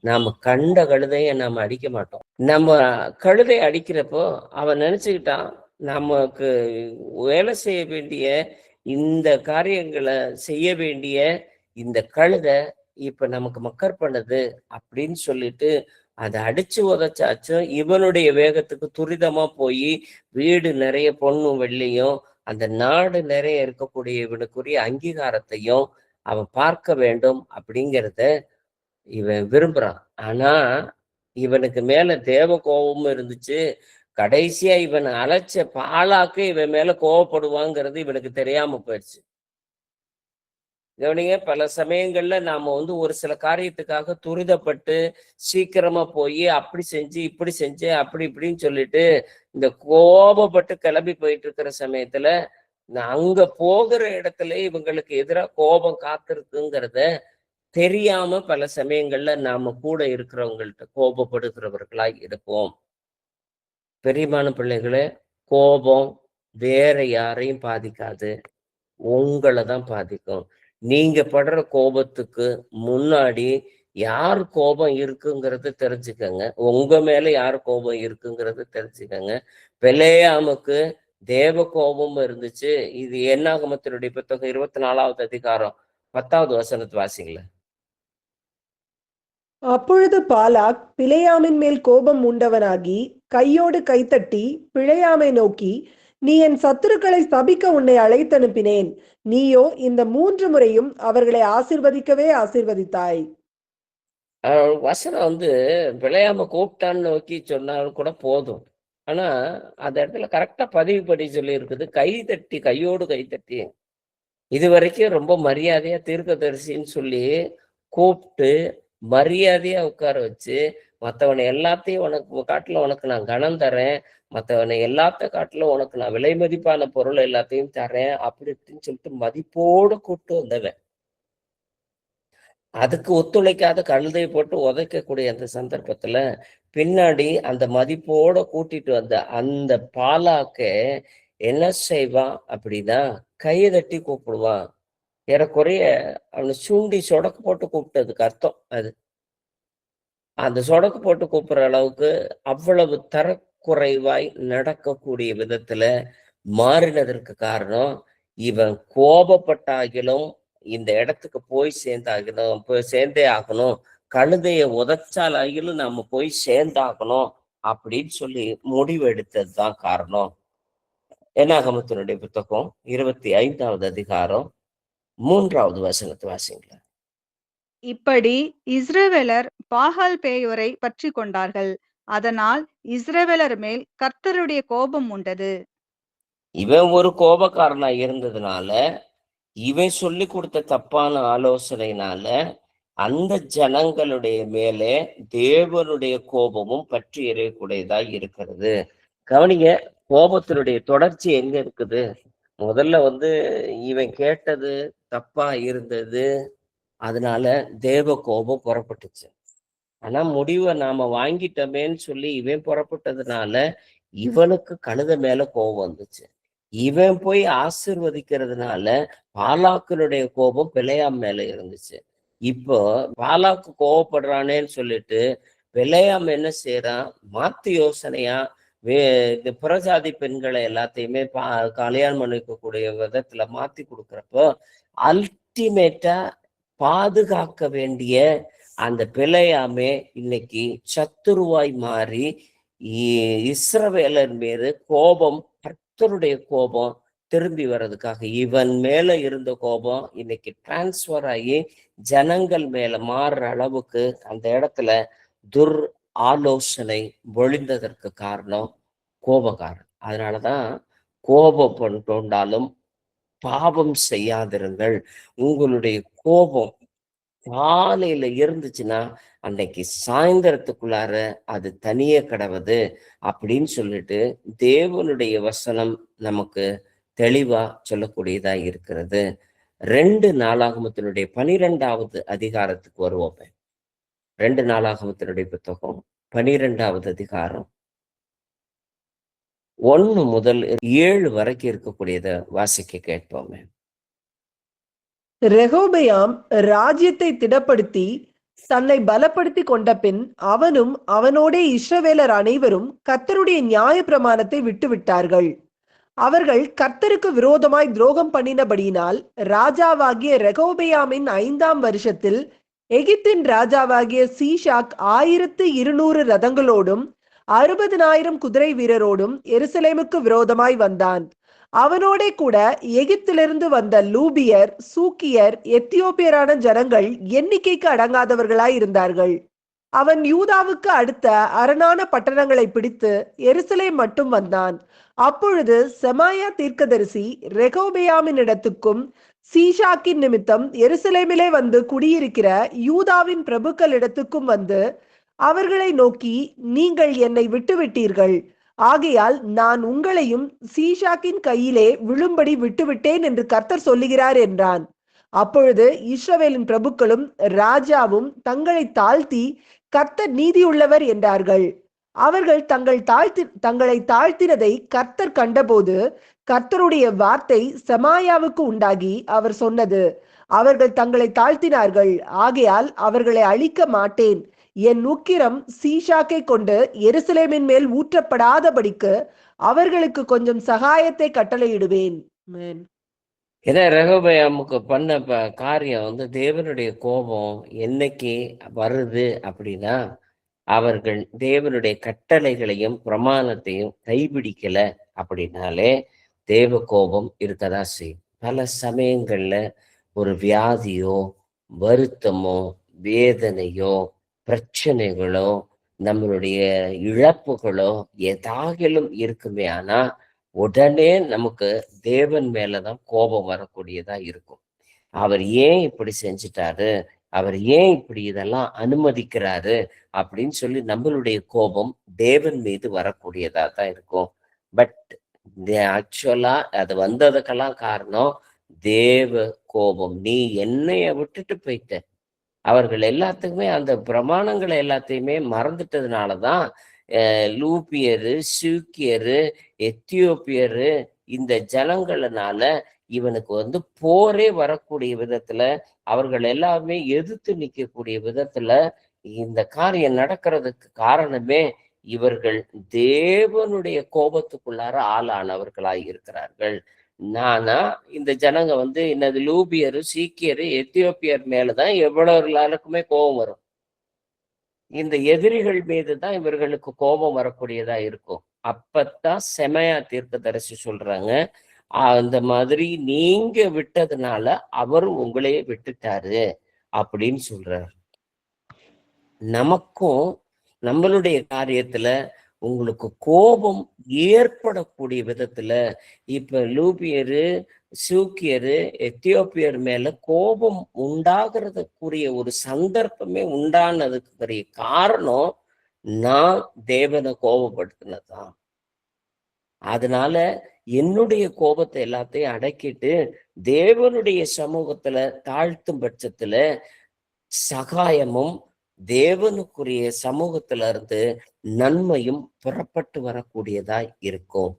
நாம கண்ட கழுதைய நாம அடிக்க மாட்டோம். நம்ம கழுதை அடிக்கிறப்போ அவன் நினைச்சுக்கிட்டான், நமக்கு வேலை செய்ய வேண்டிய இந்த காரியங்களை செய்ய வேண்டிய இந்த கழுதை இப்ப நமக்கு மக்கர் பண்ணுது அப்படின்னு சொல்லிட்டு அதை அடிச்சு உதைச்சாச்சும் இவனுடைய வேகத்துக்கு துரிதமா போய் வீடு நிறைய பொண்ணும் வெள்ளியும் அந்த நாடு நிறைய இருக்கக்கூடிய இவனுக்குரிய அங்கீகாரத்தையும் அவன் பார்க்க வேண்டும் அப்படிங்கிறத இவன் விரும்புறான். ஆனா இவனுக்கு மேல தேவ கோபமும் இருந்துச்சு. கடைசியா இவன் அழைச்ச பாலாக்கு இவன் மேல கோவப்படுவாங்கிறது இவனுக்கு தெரியாம போயிடுச்சு. கவனிங்க, பல சமயங்கள்ல நாம ஒரு சில காரியத்துக்காக துரிதப்பட்டு சீக்கிரமா போய் அப்படி செஞ்சு இப்படி செஞ்சு அப்படி இப்படின்னு சொல்லிட்டு இந்த கோபப்பட்டு கிளம்பி போயிட்டு இருக்கிற சமயத்துல அங்க போகிற இடத்துல இவங்களுக்கு எதிராக கோபம் காத்திருக்குங்கிறத தெரியாம பல சமயங்கள்ல நாம கூட இருக்கிறவங்கள்ட்ட கோபப்படுகிறவர்களாய் இருப்போம். பெரியமான பிள்ளைகளே, கோபம் வேற யாரையும் பாதிக்காது, உங்களை தான் பாதிக்கும். நீங்க படுற கோபத்துக்கு முன்னாடி யார் கோபம் இருக்குங்கிறது தெரிஞ்சுக்கங்க. உங்க மேல யார் கோபம் இருக்குங்கிறது தெரிஞ்சுக்கங்க. பிலேயாமுக்கு தேவ கோபம் இருந்துச்சு. இது என்னாகமத்தினுடைய புத்தகம் 24வது அதிகாரம் 10வது வசனத்தை வாசிங்கள. அப்பொழுது பாலாக் பிலேயாமின் மேல் கோபம் உண்டவனாகி கையோடு கைத்தட்டி பிலேயாமை நோக்கி, நீ என் சத்துருக்களை சபிக்க உன்னை அழைத்தனுப்பினேன், நீயோ இந்த 3 முறையும் அவர்களை ஆசீர்வதிக்கவே ஆசீர்வதித்தாய். வசனம் பிழையாம கூப்பிட்டான்னு நோக்கி சொன்னாலும் கூட போதும். ஆனா அந்த இடத்துல கரெக்டா பதிவு பண்ணி சொல்லி இருக்குது, கை தட்டி, கையோடு கை தட்டி. இது வரைக்கும் ரொம்ப மரியாதையா தீர்க்கதரிசின்னு சொல்லி கூப்பிட்டு மரியாதையா உட்கார வச்சு, மற்றவனை எல்லாத்தையும் உனக்கு காட்டுல உனக்கு நான் கனம் தரேன், மற்றவனை எல்லாத்த காட்டுல உனக்கு நான் விலை மதிப்பான பொருள் எல்லாத்தையும் தரேன் அப்படி இப்படின்னு சொல்லிட்டு மதிப்போடு கூப்பிட்டு வந்தவன். அதுக்கு ஒத்துழைக்காத கழுதையை போட்டு உதைக்கக்கூடிய அந்த சந்தர்ப்பத்துல பின்னாடி அந்த மதிப்போட கூட்டிட்டு வந்த அந்த பாலாக்க என்ன செய்வான் அப்படின்னா கையை தட்டி கூப்பிடுவான். ஏறக்குறைய அவனை சுண்டி சொடக்கு போட்டு கூப்பிட்டதுக்கு அர்த்தம் அது. அந்த சொடக்கு போட்டு கூப்பிடுற அளவுக்கு அவ்வளவு தரக்குறைவாய் நடக்கக்கூடிய விதத்துல மாறினதற்கு காரணம், இவன் கோபப்பட்டாகிலும் இந்த இடத்துக்கு போய் சேர்ந்தே ஆகணும், கழுதைய உதைச்சால் ஆகிலும் நம்ம போய் சேர்ந்தாகணும் அப்படின்னு சொல்லி முடிவு எடுத்ததுதான் காரணம். என்னாகமத்தினுடைய புத்தகம் 25வது அதிகாரம் 3வது வசனத்தை வாசிங்களேன். இப்படி இஸ்ரவேலர் பாகால் பேயோரை பற்றி கொண்டார்கள். அதனால் இஸ்ரவேலர் மேல் கர்த்தருடைய கோபம் உண்டது. இவன் ஒரு கோபக்காரனா இருந்ததுனால, இவன் சொல்லி கொடுத்த தப்பான ஆலோசனையினால அந்த ஜனங்களுடைய மேலே தேவனுடைய கோபமும் பற்றி எறியக்கூடியதா இருக்கிறது. கவனிங்க, கோபத்தினுடைய தொடர்ச்சி எங்க இருக்குது? முதல்ல இவன் கேட்டது தப்பா இருந்தது, அதனால தேவ கோபம் புறப்பட்டுச்சு. ஆனா முடிவை நாம வாங்கிட்டோமேன்னு சொல்லி இவன் புறப்பட்டதுனால இவனுக்கு கழுத மேல கோபம் வந்துச்சு. இவன் போய் ஆசீர்வதிக்கிறதுனால பாலாக்கினுடைய கோபம் பிலேயாம் மேல இருந்துச்சு. இப்போ பாலாக்கு கோபப்படுறானேன்னு சொல்லிட்டு பிலேயாம் என்ன செய்யறான்? மாத்து யோசனையா இந்த புறஜாதி பெண்களை எல்லாத்தையுமே கல்யாணம் பண்ணிக்கக்கூடிய விதத்துல மாத்தி கொடுக்குறப்போ அல்டிமேட்டா பாதுகாக்க வேண்டிய அந்த பிலேயாமே இன்னைக்கு சத்துருவாய் மாறி இஸ்ரவேலர் மீது கோபம், கர்த்தருடைய கோபம் திரும்பி வர்றதுக்காக இவன் மேல இருந்த கோபம் இன்னைக்கு டிரான்ஸ்பர் ஆகி ஜனங்கள் மேல மாறுற அளவுக்கு அந்த இடத்துல துர் ஆலோசனை பொழிந்ததற்கு காரணம் கோபக்காரன். அதனாலதான் கோபம் கொண்டாலும் பாவம் செய்யாதிருங்கள். உங்களுடைய கோபம் காலையில இருந்துச்சுன்னா அன்னைக்கு சாயந்தரத்துக்குள்ளார அது தனியே கிடவது அப்படின்னு சொல்லிட்டு தேவனுடைய வசனம் நமக்கு தெளிவா சொல்லக்கூடியதா இருக்கிறது. 2 நாளாகமத்தினுடைய 12வது அதிகாரத்துக்கு வருவோம். 2 நாளாகமத்தினுடைய புத்தகம் 12வது அதிகாரம் 1 முதல் 7 வரைக்கும் இருக்கக்கூடியத வாசிக்க கேட்போமே. ரெகோபெயாம் ராஜ்யத்தை திடப்படுத்தி தன்னை பலப்படுத்தி கொண்ட பின் அவனும் அவனோடே இஸ்ரவேலர் அனைவரும் கர்த்தருடைய நியாய பிரமாணத்தை விட்டுவிட்டார்கள். அவர்கள் கர்த்தருக்கு விரோதமாய் துரோகம் பண்ணினபடியினால் ராஜாவாகிய ரெகோபெயாமின் 5ஆம் வருஷத்தில் எகிப்தின் ராஜாவாகிய சீஷாக் 1200 ரதங்களோடும் 60,000 குதிரை வீரரோடும் எருசலேமுக்கு விரோதமாய் வந்தான். அவனோடே கூட எகிப்திலிருந்து வந்த லூபியர், சூக்கியர், எத்தியோப்பியரான ஜனங்கள் எண்ணிக்கைக்கு அடங்காதவர்களாய் இருந்தார்கள். அவன் யூதாவுக்கு அடுத்த அரணான பட்டணங்களை பிடித்து எருசலேம் மட்டும் வந்தான். அப்பொழுது செமாயா தீர்க்கதரிசி ரெகோபெயாமின் இடத்துக்கும் சீஷாக்கின் நிமித்தம் எருசலேமிலே வந்து குடியிருக்கிற யூதாவின் பிரபுக்களிடத்துக்கும் வந்து அவர்களை நோக்கி, நீங்கள் என்னை விட்டுவிட்டீர்கள், ஆகையால் நான் உங்களையும் சீஷாக்கின் கையிலே விழும்படி விட்டுவிட்டேன் என்று கர்த்தர் சொல்லுகிறார் என்றான். அப்பொழுது இஸ்ரவேலின் பிரபுக்களும் ராஜாவும் தங்களை தாழ்த்தி கர்த்தர் நீதியுள்ளவர் என்றார்கள். அவர்கள் தங்களை தாழ்த்தினதை கர்த்தர் கண்டபோது கர்த்தருடைய வார்த்தை செமாயாவுக்கு உண்டாகி அவர் சொன்னது, அவர்கள் தங்களை தாழ்த்தினார்கள், ஆகையால் அவர்களை அழிக்க மாட்டேன். என் உக்கிரம் சீஷாக்கை கொண்டு எருசலேமின் மேல் ஊற்றப்படாதபடிக்கு அவர்களுக்கு கொஞ்சம் சகாயத்தை கட்டளையிடுவேன். ஏன்னா ரெகோபெயாமுக்கு பண்ண காரியம் தேவனுடைய கோபம் என்னைக்கு வருது அப்படின்னா, அவர்கள் தேவனுடைய கட்டளைகளையும் பிரமாணத்தையும் கைபிடிக்கல அப்படின்னாலே தேவ கோபம் இருக்கதா செய்யும். பல சமயங்கள்ல ஒரு வியாதியோ, வருத்தமோ, வேதனையோ, பிரச்சனைகளோ, நம்மளுடைய இழப்புகளோ ஏதாகிலும் இருக்குமே, ஆனா உடனே நமக்கு தேவன் மேலதான் கோபம் வரக்கூடியதா இருக்கும். அவர் ஏன் இப்படி செஞ்சிட்டாரு, அவர் ஏன் இப்படி இதெல்லாம் அனுமதிக்கிறாரு அப்படின்னு சொல்லி நம்மளுடைய கோபம் தேவன் மீது வரக்கூடியதா தான் இருக்கும். பட் ஆக்சுவலா அது வந்ததுக்கெல்லாம் காரணம் தேவ கோபம். நீ என்னைய விட்டுட்டு போயிட்ட. அவர்கள் எல்லாத்துக்குமே அந்த பிரமாணங்களை எல்லாத்தையுமே மறந்துட்டதுனாலதான் லூபியரு, சூக்கியரு, எத்தியோப்பியரு இந்த ஜனங்கள்னால இவனுக்கு போரே வரக்கூடிய விதத்துல, அவர்கள் எல்லாமே எதிர்த்து நிற்கக்கூடிய விதத்துல இந்த காரியம் நடக்கிறதுக்கு காரணமே இவர்கள் தேவனுடைய கோபத்துக்குள்ளார ஆளானவர்களாய் இருக்கிறார்கள். நானா இந்த ஜனங்க என்னது லூபியரு, சீக்கியரு, எத்தியோப்பியர் மேலதான் எவ்வளவு எல்லாருக்குமே கோபம் வரும். இந்த எதிரிகள் மீதுதான் இவர்களுக்கு கோபம் வரக்கூடியதா இருக்கும். அப்பத்தான் செமையா தீர்க்கதரிசி சொல்றாங்க, அந்த மாதிரி நீங்க விட்டதுனால அவர் உங்களையே விட்டுட்டாரு அப்படின்னு சொல்றார். நமக்கும் நம்மளுடைய காரியத்துல உங்களுக்கு கோபம் ஏற்படக்கூடிய விதத்துல, இப்ப லூபியரு, சூக்கியரு, எத்தியோப்பியர் மேல கோபம் உண்டாகிறதுக்குரிய ஒரு சந்தர்ப்பமே உண்டானதுக்குரிய காரணம் நான் தேவனை கோபப்படுத்தினதுதான். அதனால என்னுடைய கோபத்தை எல்லாத்தையும் அடக்கிட்டு தேவனுடைய சமூகத்துல தாழ்த்தும் பட்சத்துல சகாயமும் தேவனுக்குரிய சமூகத்துல இருந்து நன்மையும் புறப்பட்டு வரக்கூடியதாய் இருக்கும்.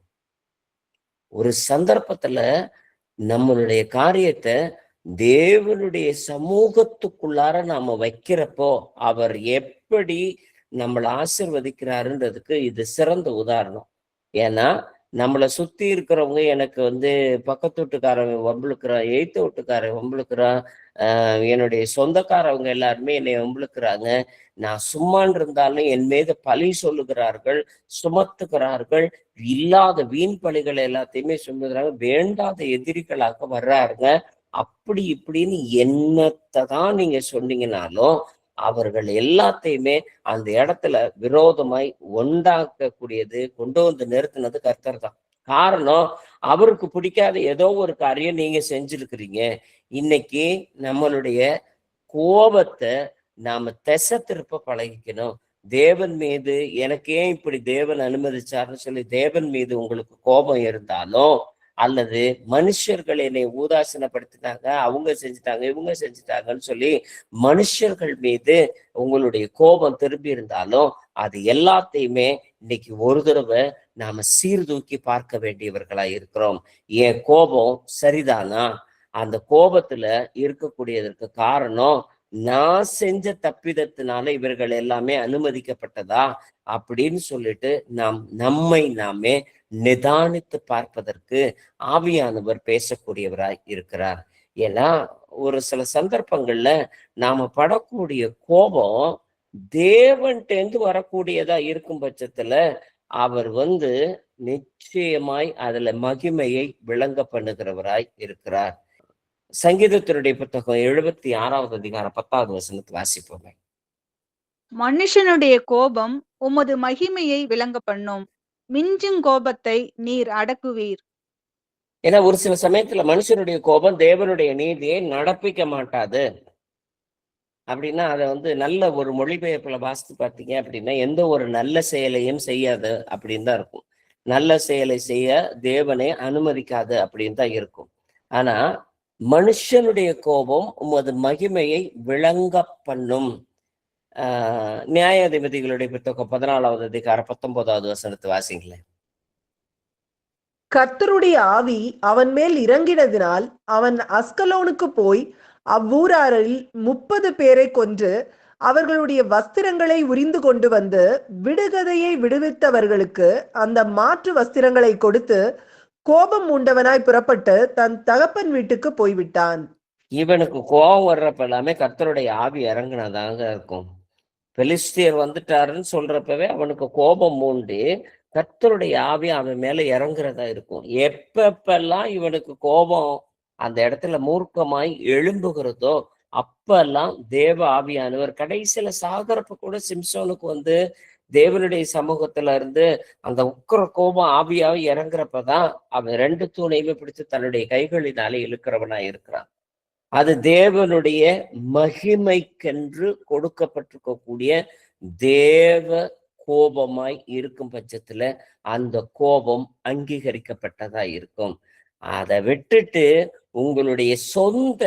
ஒரு சந்தர்ப்பத்துல நம்மளுடைய காரியத்தை தேவனுடைய சமூகத்துக்குள்ளார நாம வைக்கிறப்போ அவர் எப்படி நம்மளை ஆசிர்வதிக்கிறாருன்றதுக்கு இது சிறந்த உதாரணம். ஏன்னா நம்மளை சுத்தி இருக்கிறவங்க எனக்கு பக்கத்து வீட்டுக்காரன் வம்பிழுக்கிறான், எய்த்த வீட்டுக்காரன் வம்பிழுக்கிறான், என்னுடைய சொந்தக்காரவங்க எல்லாருமே என்னை வம்பிழுக்கிறாங்க. நான் சும்மான் இருந்தாலும் என் மீது பழி சொல்லுகிறார்கள், சுமத்துகிறார்கள், இல்லாத வீண் பழிகள் எல்லாத்தையுமே சொல்லுகிறாங்க, வேண்டாத எதிரிகளாக வர்றாருங்க. அப்படி இப்படின்னு என்னத்தை தான் நீங்க சொன்னீங்கனாலும் அவர்கள் எல்லாத்தையுமே அந்த இடத்துல விரோதமாய் உண்டாக்கக்கூடியது கொண்டு வந்து நிறுத்தினது கர்த்தர் தான். காரணம், அவருக்கு பிடிக்காத ஏதோ ஒரு காரியம் நீங்க செஞ்சிருக்கிறீங்க. இன்னைக்கு நம்மளுடைய கோபத்தை நாம திசை திருப்ப பழகிக்கணும். தேவன் மீது எனக்கு ஏன் இப்படி தேவன் அனுமதிச்சாருன்னு சொல்லி தேவன் மீது உங்களுக்கு கோபம் இருந்தாலும், அல்லது மனுஷர்கள் என்னை உதாசீனப்படுத்தினாங்க, அவங்க செஞ்சுட்டாங்க, இவங்க செஞ்சுட்டாங்கன்னு சொல்லி மனுஷர்கள் மீது உங்களுடைய கோபம் திரும்பி இருந்தாலும் அது எல்லாத்தையுமே இன்னைக்கு ஒரு தடவை நாம சீர்தூக்கி பார்க்க வேண்டியவர்களா இருக்கிறோம். என் கோபம் சரிதானா? அந்த கோபத்துல இருக்கக்கூடியதற்கு காரணம் நான் செஞ்ச தப்பிதத்தினால இவர்கள் எல்லாமே அனுமதிக்கப்பட்டதா அப்படின்னு சொல்லிட்டு நம்மை நாமே நிதானித்து பார்ப்பதற்கு ஆவியானவர் பேசக்கூடியவராய் இருக்கிறார். ஏன்னா ஒரு சில சந்தர்ப்பங்கள்ல நாம படக்கூடிய கோபம் தேவன்கிட்ட வரக்கூடியதா இருக்கும் பட்சத்துல அவர் நிச்சயமாய் அதுல மகிமையை விளங்க பண்ணுகிறவராய் இருக்கிறார். சங்கீதத்தினுடைய புத்தகம் 76வது அதிகாரம் 10வது வசனத்தை வாசிப்போமே. மனுஷனுடைய கோபம் உமது மகிமையை விளங்க பண்ணும், மிஞ்சும் கோபத்தை நீர் அடக்குவீர். ஏன்னா ஒரு சில சமயத்துல மனுஷனுடைய கோபம் தேவனுடைய நீதியை நடப்பிக்க மாட்டாது. அப்படின்னா அதை நல்ல ஒரு மொழிபெயர்ப்புல வாசித்து பார்த்தீங்க அப்படின்னா, எந்த ஒரு நல்ல செயலையும் செய்யாது அப்படின்னு தான் இருக்கும். நல்ல செயலை செய்ய தேவனை அனுமதிக்காது அப்படின்னு தான் இருக்கும். ஆனா மனுஷனுடைய கோபம் உமது மகிமையை விளங்க பண்ணும். நியாயாதிபதிகளுடைய புத்தகம் 14வது அதிகாரம் 19வது வசனத்தை வாசிங்களேன். கர்த்தருடைய ஆவி அவன் மேல் இறங்கினதினால் அவன் அஸ்கலோனுக்கு போய் அவ்வூராரில் 30 பேரை கொன்று அவர்களுடைய வஸ்திரங்களை உரிந்து கொண்டு வந்து விடுகதையை விடுவித்தவர்களுக்கு அந்த மாற்று வஸ்திரங்களை கொடுத்து கோபம் உண்டவனாய் புறப்பட்டு தன் தகப்பன் வீட்டுக்கு போய்விட்டான். இவனுக்கு கோபம் வர்றப்ப எல்லாமே கர்த்தருடைய ஆவி இறங்குனதாங்க இருக்கும். பெலிஸ்தியர் வந்துட்டாருன்னு சொல்றப்பவே அவனுக்கு கோபம் மூண்டு கர்த்தருடைய ஆவி அவன் மேல இறங்குறதா இருக்கும். எப்பெல்லாம் இவனுக்கு கோபம் அந்த இடத்துல மூர்க்கமாய் எழும்புகிறதோ அப்பெல்லாம் தேவ ஆவியானவர் கடைசியில சாகரப்ப கூட சிம்சோனுக்கு தேவனுடைய சமூகத்துல இருந்து அந்த உக்கிர கோபம் ஆவியாவை இறங்குறப்பதான் அவன் 2 தூணையுமே பிடிச்சு தன்னுடைய கைகளினாலே இழுக்கிறவனா இருக்கிறான். அது தேவனுடைய மகிமைக்கென்று கொடுக்கப்பட்டிருக்கக்கூடிய தேவ கோபமாய் இருக்கும் பட்சத்துல அந்த கோபம் அங்கீகரிக்கப்பட்டதா இருக்கும். அதை விட்டுட்டு உங்களுடைய சொந்த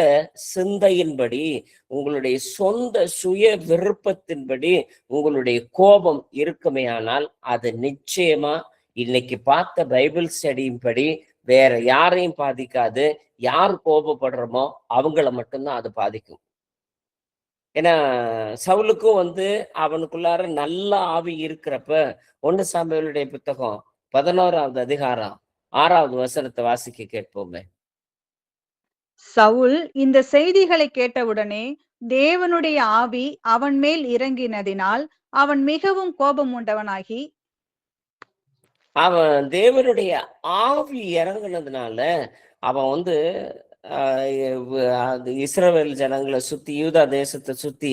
சிந்தையின்படி, உங்களுடைய சொந்த சுய விருப்பத்தின்படி உங்களுடைய கோபம் இருக்குமே ஆனால் அது நிச்சயமா இன்னைக்கு பார்த்த பைபிள் ஸ்டடியின்படி வேற யாரையும் பாதிக்காது. யார் கோபப்படுறோமோ அவங்கள மட்டும்தான் அது பாதிக்கும். ஏன்னா சவுலுக்கும் அவனுக்குள்ளார நல்ல ஆவி இருக்கிறப்ப 1 சாமுவேலுடைய புத்தகம் 11வது அதிகாரம் 6வது வசனத்தை வாசிக்க கேட்போமே. சவுல் இந்த செய்திகளை கேட்டவுடனே தேவனுடைய ஆவி அவன் மேல் இறங்கினதினால் அவன் மிகவும் கோபம் உண்டவனாகி, அவன் தேவனுடைய ஆவி இறங்குனதுனால அவன் அது இஸ்ரவேல் ஜனங்களை சுத்தி யூதா தேசத்தை சுத்தி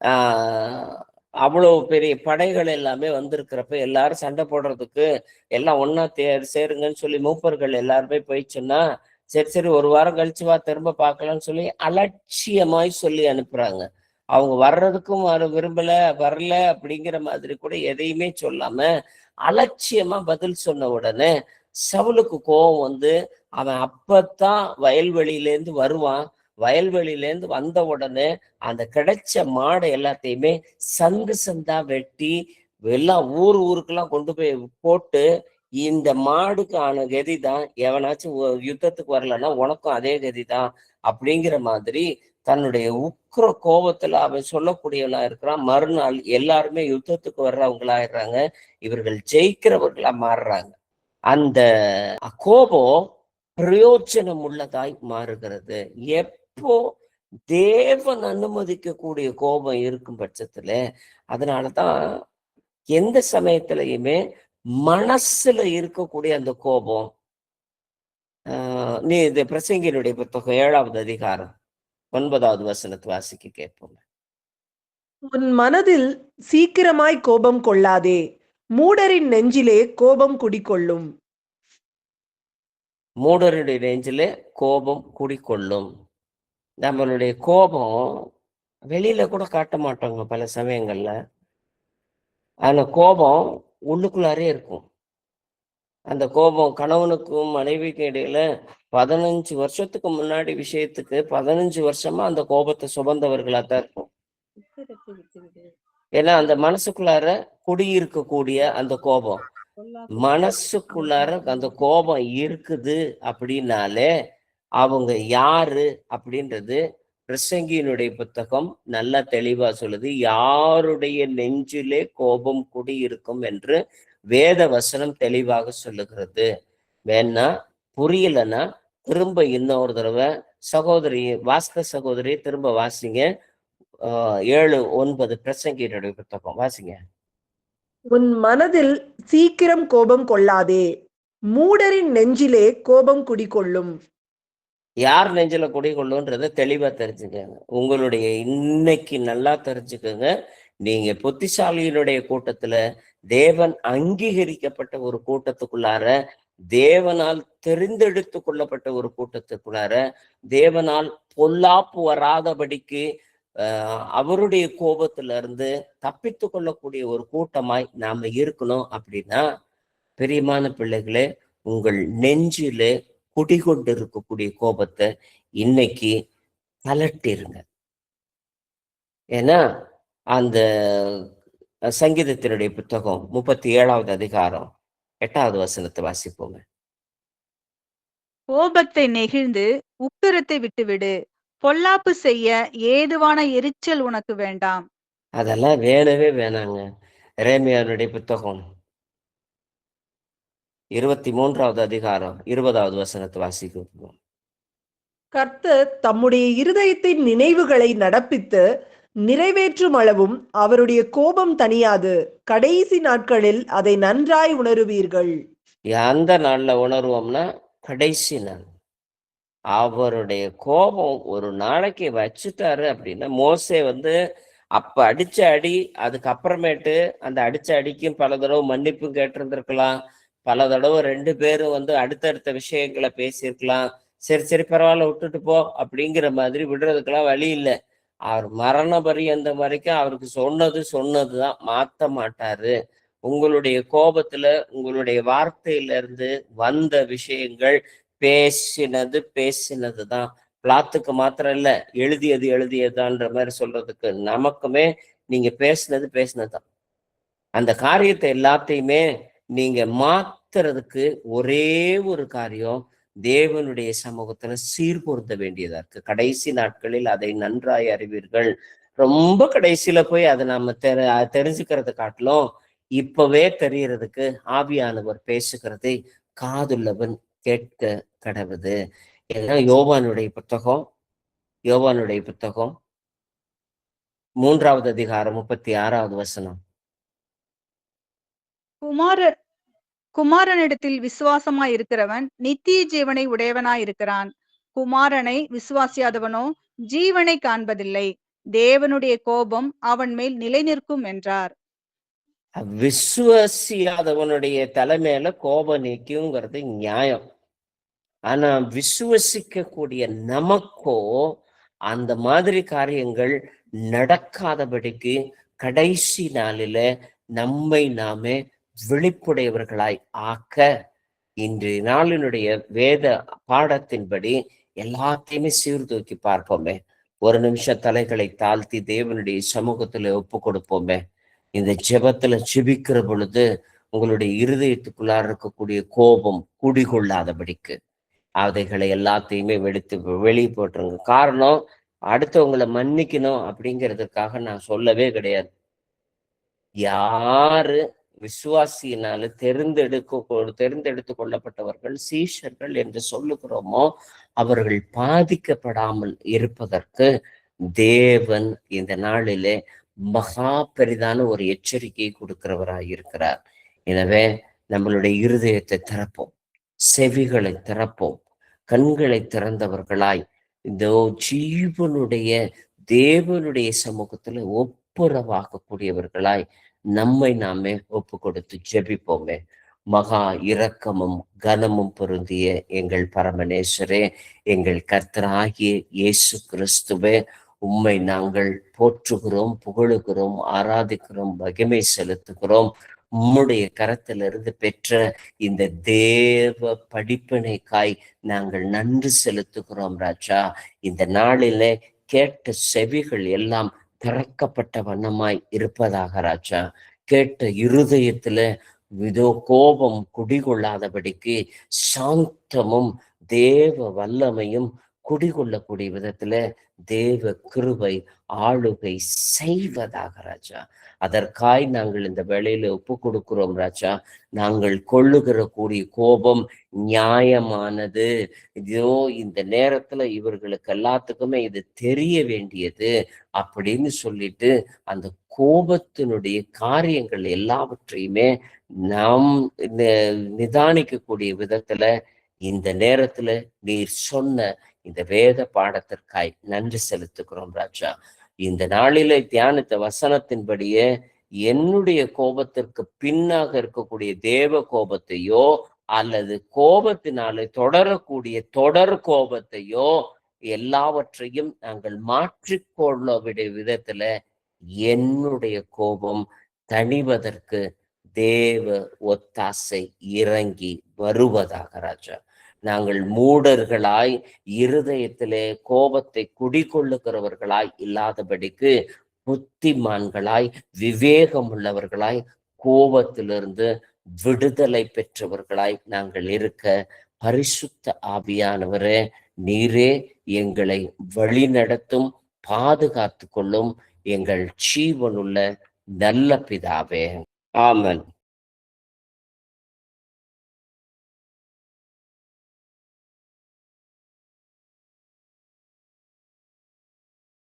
ஆஹ் அவ்வளவு பெரிய படைகள் எல்லாமே வந்திருக்கிறப்ப எல்லாரும் சண்டை போடுறதுக்கு எல்லாம் ஒன்னா சேருங்கன்னு சொல்லி மூப்பர்கள் எல்லாருமே போய் சொன்னா, சரி சரி ஒரு வாரம் கழிச்சு வா திரும்ப பார்க்கலாம்னு சொல்லி அலட்சியமாய் சொல்லி அனுப்புறாங்க. அவங்க வர்றதுக்கும் விரும்பல, வரல அப்படிங்கிற மாதிரி கூட எதையுமே சொல்லாம அலட்சியமா பதில் சொன்ன உடனே சவுலுக்கு கோபம் வந்து, அவன் அப்பத்தான் வயல்வெளியிலேருந்து வருவான். வயல்வெளியிலேருந்து வந்த உடனே அந்த கிடைச்ச மாடை எல்லாத்தையுமே சந்து சந்தா வெட்டி எல்லாம் ஊருக்கெல்லாம் கொண்டு போய் போட்டு, இந்த மாடுக்கு ஆன கதிதான், எவனாச்சும் யுத்தத்துக்கு வரலன்னா உனக்கும் அதே கதிதான் அப்படிங்கிற மாதிரி தன்னுடைய உக்கிர கோபத்துல அவன் சொல்லக்கூடியவனா இருக்கிறான். மறுநாள் எல்லாருமே யுத்தத்துக்கு வர்றவங்களாயிடுறாங்க, இவர்கள் ஜெயிக்கிறவர்களா மாறுறாங்க. அந்த கோபம் பிரயோஜனம் உள்ளதாய் மாறுகிறது. எப்போ தேவன் அனுமதிக்கக்கூடிய கோபம் இருக்கும் பட்சத்துல, அதனாலதான் எந்த சமயத்திலையுமே மனசுல இருக்கக்கூடிய அந்த கோபம், நீ இந்த பிரசங்கினுடைய புத்தகம் 7வது அதிகாரம் 9வது வசனத்தை வாசிக்க கேட்போம். உன் மனதில் சீக்கிரமாய் கோபம் கொள்ளாதே, மூடரின் நெஞ்சிலே கோபம் குடிகொள்ளும். மூடருடைய நெஞ்சிலே கோபம் குடிகொள்ளும். நம்மளுடைய கோபம் வெளியில கூட காட்ட மாட்டோங்க பல சமயங்கள்ல. அந்த கோபம் உள்ளுக்குள்ளாரே இருக்கும். அந்த கோபம் கணவனுக்கும் மனைவிக்கும் இடையில 15 வருஷத்துக்கு முன்னாடி விஷயத்துக்கு 15 வருஷமா அந்த கோபத்தை சுமந்தவர்களா தான் இருக்கும். ஏன்னா அந்த மனசுக்குள்ளார குடியிருக்கக்கூடிய அந்த கோபம், மனசுக்குள்ளார அந்த கோபம் இருக்குது அப்படின்னாலே அவங்க யாரு அப்படின்றது பிரசங்கியினுடைய புத்தகம் நல்லா தெளிவா சொல்லுது. யாருடைய நெஞ்சிலே கோபம் குடியிருக்கும் என்று வேத வசனம் தெளிவாக சொல்லுகிறது. வேணா புரியலன்னா திரும்ப இன்னொரு தடவை சகோதரி சகோதரி திரும்ப வாசிங்க. 7:9 பிரசங்கியினுடைய புத்தகம் வாசிங்க. உன் மனதில் சீக்கிரம் கோபம் கொள்ளாதே, மூடரின் நெஞ்சிலே கோபம் குடிகொள்ளும். யார் நெஞ்சில குடிகொள்ளுன்றத தெளிவா தெரிஞ்சுக்கங்க. உங்களுடைய இன்னைக்கு நல்லா தெரிஞ்சுக்கோங்க. நீங்க புத்திசாலியினுடைய கூட்டத்துல, தேவன் அங்கீகரிக்கப்பட்ட ஒரு கூட்டத்துக்குள்ளார, தேவனால் தெரிந்தெடுத்து கொள்ளப்பட்ட ஒரு கூட்டத்துக்குள்ளார, தேவனால் பொல்லாப்பு வராதபடிக்கு அவருடைய கோபத்துல இருந்து தப்பித்து கொள்ளக்கூடிய ஒரு கூட்டமாய் நாம இருக்கணும். அப்படின்னா பிரியமான பிள்ளைகளே, உங்கள் நெஞ்சிலே குடிகொண்டு இருக்கக்கூடிய கோபத்தை இன்னைக்கு கலட்டிருங்க. ஏன்னா அந்த சங்கீதத்தினுடைய புத்தகம் 37வது அதிகாரம் 8வது வசனத்தை வாசிப்போங்க. கோபத்தை நெகிழ்ந்து உக்கிரத்தை விட்டுவிடு, பொல்லாப்பு செய்ய ஏதுவான எரிச்சல் உனக்கு வேண்டாம். அதெல்லாம் வேணவே வேணாங்க. எரேமியாவுடைய புத்தகம் 23வது அதிகாரம் 20வது வசனத்தை வாசிக்கிறோம். கர்த்தர் தம்முடைய இருதயத்தின் நினைவுகளை நடப்பித்து நிறைவேற்றும் அளவும் அவருடைய கோபம் தணியாது. கடைசி நாட்களில் அதை நன்றாய் உணருவீர்கள். எந்த நாள்ல உணர்வோம்னா கடைசி நாள். அவருடைய கோபம் ஒரு நாளைக்கு வச்சுட்டாரு அப்படின்னா, மோசே அப்ப அடிச்ச அடி, அதுக்கப்புறமேட்டு அந்த அடிச்ச அடிக்கும் பல தடவை மன்னிப்பும் கேட்டிருந்திருக்கலாம். பல தடவை 2 பேரும் அடுத்தடுத்த விஷயங்களை பேசியிருக்கலாம். சரி சரி பரவாயில்ல விட்டுட்டு போ அப்படிங்கிற மாதிரி விடுறதுக்கெல்லாம் வழி இல்லை. அவர் மரண பரியந்தம் வரைக்கும் அவருக்கு சொன்னதுதான், மாத்த மாட்டாரு. உங்களுடைய கோபத்துல, உங்களுடைய வார்த்தையில இருந்து வந்த விஷயங்கள் பேசினதுதான். பிளாத்துக்கு மாத்திரம் இல்ல, எழுதியதுதான்ற மாதிரி சொல்றதுக்கு நமக்குமே நீங்க பேசினதுதான். அந்த காரியத்தை எல்லாத்தையுமே நீங்க மாத்துறதுக்கு ஒரே ஒரு காரியம், தேவனுடைய சமூகத்துல சீர்பொருத்த வேண்டியதா இருக்கு. கடைசி நாட்களில் அதை நன்றாய் அறிவீர்கள். ரொம்ப கடைசியில போய் அதை நம்ம தெரிஞ்சுக்கிறத காட்டிலும் இப்பவே தெரியறதுக்கு ஆவியானவர் பேசுகிறதை காதுள்ளவன் கேட்க கடவுது. ஏன்னா யோவானுடைய புத்தகம் 3வது அதிகாரம் 36வது வசனம். குமாரனிடத்தில் விசுவாசமாய் இருக்கிறவன் நித்திய ஜீவனை உடையவனாய் இருக்கிறான். குமாரனை விசுவாசியாதவனோ ஜீவனை காண்பதில்லை. தேவனுடைய கோபம் அவன் மேல் நிலை நிற்கும் என்றார். விசுவாசியாதவனுடைய தலைமையில கோபம் நிற்குங்கிறது நியாயம். ஆனா விசுவசிக்க கூடிய நமக்கோ அந்த மாதிரி காரியங்கள் நடக்காதபடிக்கு கடைசி நாளில நம்மை நாமே விழிப்புடையவர்களாய் ஆக்க இன்றைய நாளினுடைய வேத பாடத்தின்படி எல்லாத்தையுமே சீர்தூக்கி பார்ப்போமே. ஒரு நிமிஷம் தலைகளை தாழ்த்தி தேவனுடைய சமூகத்துல ஒப்பு கொடுப்போமே. இந்த ஜெபத்துல ஜெபிக்கிற பொழுது உங்களுடைய இருதயத்துக்குள்ளார இருக்கக்கூடிய கோபம் குடிகொள்ளாதபடிக்கு அதைகளை எல்லாத்தையுமே வெளியே போட்டுருங்க. காரணம், அடுத்தவங்களை மன்னிக்கணும் அப்படிங்கிறதுக்காக நான் சொல்லவே கிடையாது. யாரு விசுவாசியினால தெரிந்தெடுத்து கொள்ளப்பட்டவர்கள் சீஷர்கள் என்று சொல்லுகிறோமோ அவர்கள் பாதிக்கப்படாமல் இருப்பதற்கு தேவன் இந்த நாளிலே மகா பெரிதான ஒரு எச்சரிக்கையை கொடுக்கிறவராய் இருக்கிறார். எனவே நம்மளுடைய இருதயத்தை திறப்போம், செவிகளை திறப்போம், கண்களை திறந்தவர்களாய் இந்த ஜீவனுடைய தேவனுடைய சமூகத்துல ஒப்புரவாகக்கூடியவர்களாய் நம்மை நாமே ஒப்பு கொடுத்து ஜெபிப்போமே. மகா இரக்கமும் கனமும் பொருந்திய எங்கள் பரமநேசரே, எங்கள் கர்த்தராகிய இயேசு கிறிஸ்துவே, உம்மை நாங்கள் போற்றுகிறோம், புகழுகிறோம், ஆராதிக்கிறோம், மகிமை செலுத்துகிறோம். உம்முடைய கரத்திலிருந்து பெற்ற இந்த தேவ படிப்பினைக்காய் நாங்கள் நன்றி செலுத்துகிறோம் ராஜா. இந்த நாளிலே கேட்ட செவிகள் எல்லாம் திறக்கப்பட்ட வண்ணமாய் இருப்பதாக ராஜா. கேட்ட இருதயத்துல இதோ கோபம் குடிகொள்ளாதபடிக்கு சாந்தமும் தேவ வல்லமையும் குடிகொள்ளக்கூடிய விதத்துல தேவ கிருபை ஆளுகை செய்வதாக ராஜா. அதற்காய் நாங்கள் இந்த வேளையில ஒப்பு கொடுக்கிறோம் ராஜா. நாங்கள் கொள்ளுகிற கூடிய கோபம் நியாயமானது. இதோ இந்த நேரத்துல இவர்களுக்கு எல்லாத்துக்குமே இது தெரிய வேண்டியது அப்படின்னு சொல்லிட்டு அந்த கோபத்தினுடைய காரியங்கள் எல்லாவற்றையுமே நாம் நிதானிக்கக்கூடிய விதத்துல இந்த நேரத்துல நீர் சொன்ன இந்த வேத பாடத்திற்காய் நன்றி செலுத்துகிறோம் ராஜா. இந்த நாளிலே தியானித்த வசனத்தின்படியே என்னுடைய கோபத்திற்கு பின்னாக இருக்கக்கூடிய தேவ கோபத்தையோ அல்லது கோபத்தினாலே தொடரக்கூடிய தொடர் கோபத்தையோ எல்லாவற்றையும் நாங்கள் மாற்றிக்கொள்ள விதத்துல என்னுடைய கோபம் தணிவதற்கு தேவ ஒத்தாசை இறங்கி வருவதாக ராஜா. நாங்கள் மூடர்களாய் இருதயத்திலே கோபத்தை குடிகொள்ளுகிறவர்களாய் இல்லாதபடிக்கு புத்திமான்களாய் விவேகம் உள்ளவர்களாய் கோபத்திலிருந்து விடுதலை பெற்றவர்களாய் நாங்கள் இருக்க பரிசுத்த ஆவியானவரே நீரே எங்களை வழி நடத்தும், பாதுகாத்து கொள்ளும் எங்கள் ஜீவனுள்ள நல்ல பிதாவே. ஆமென்.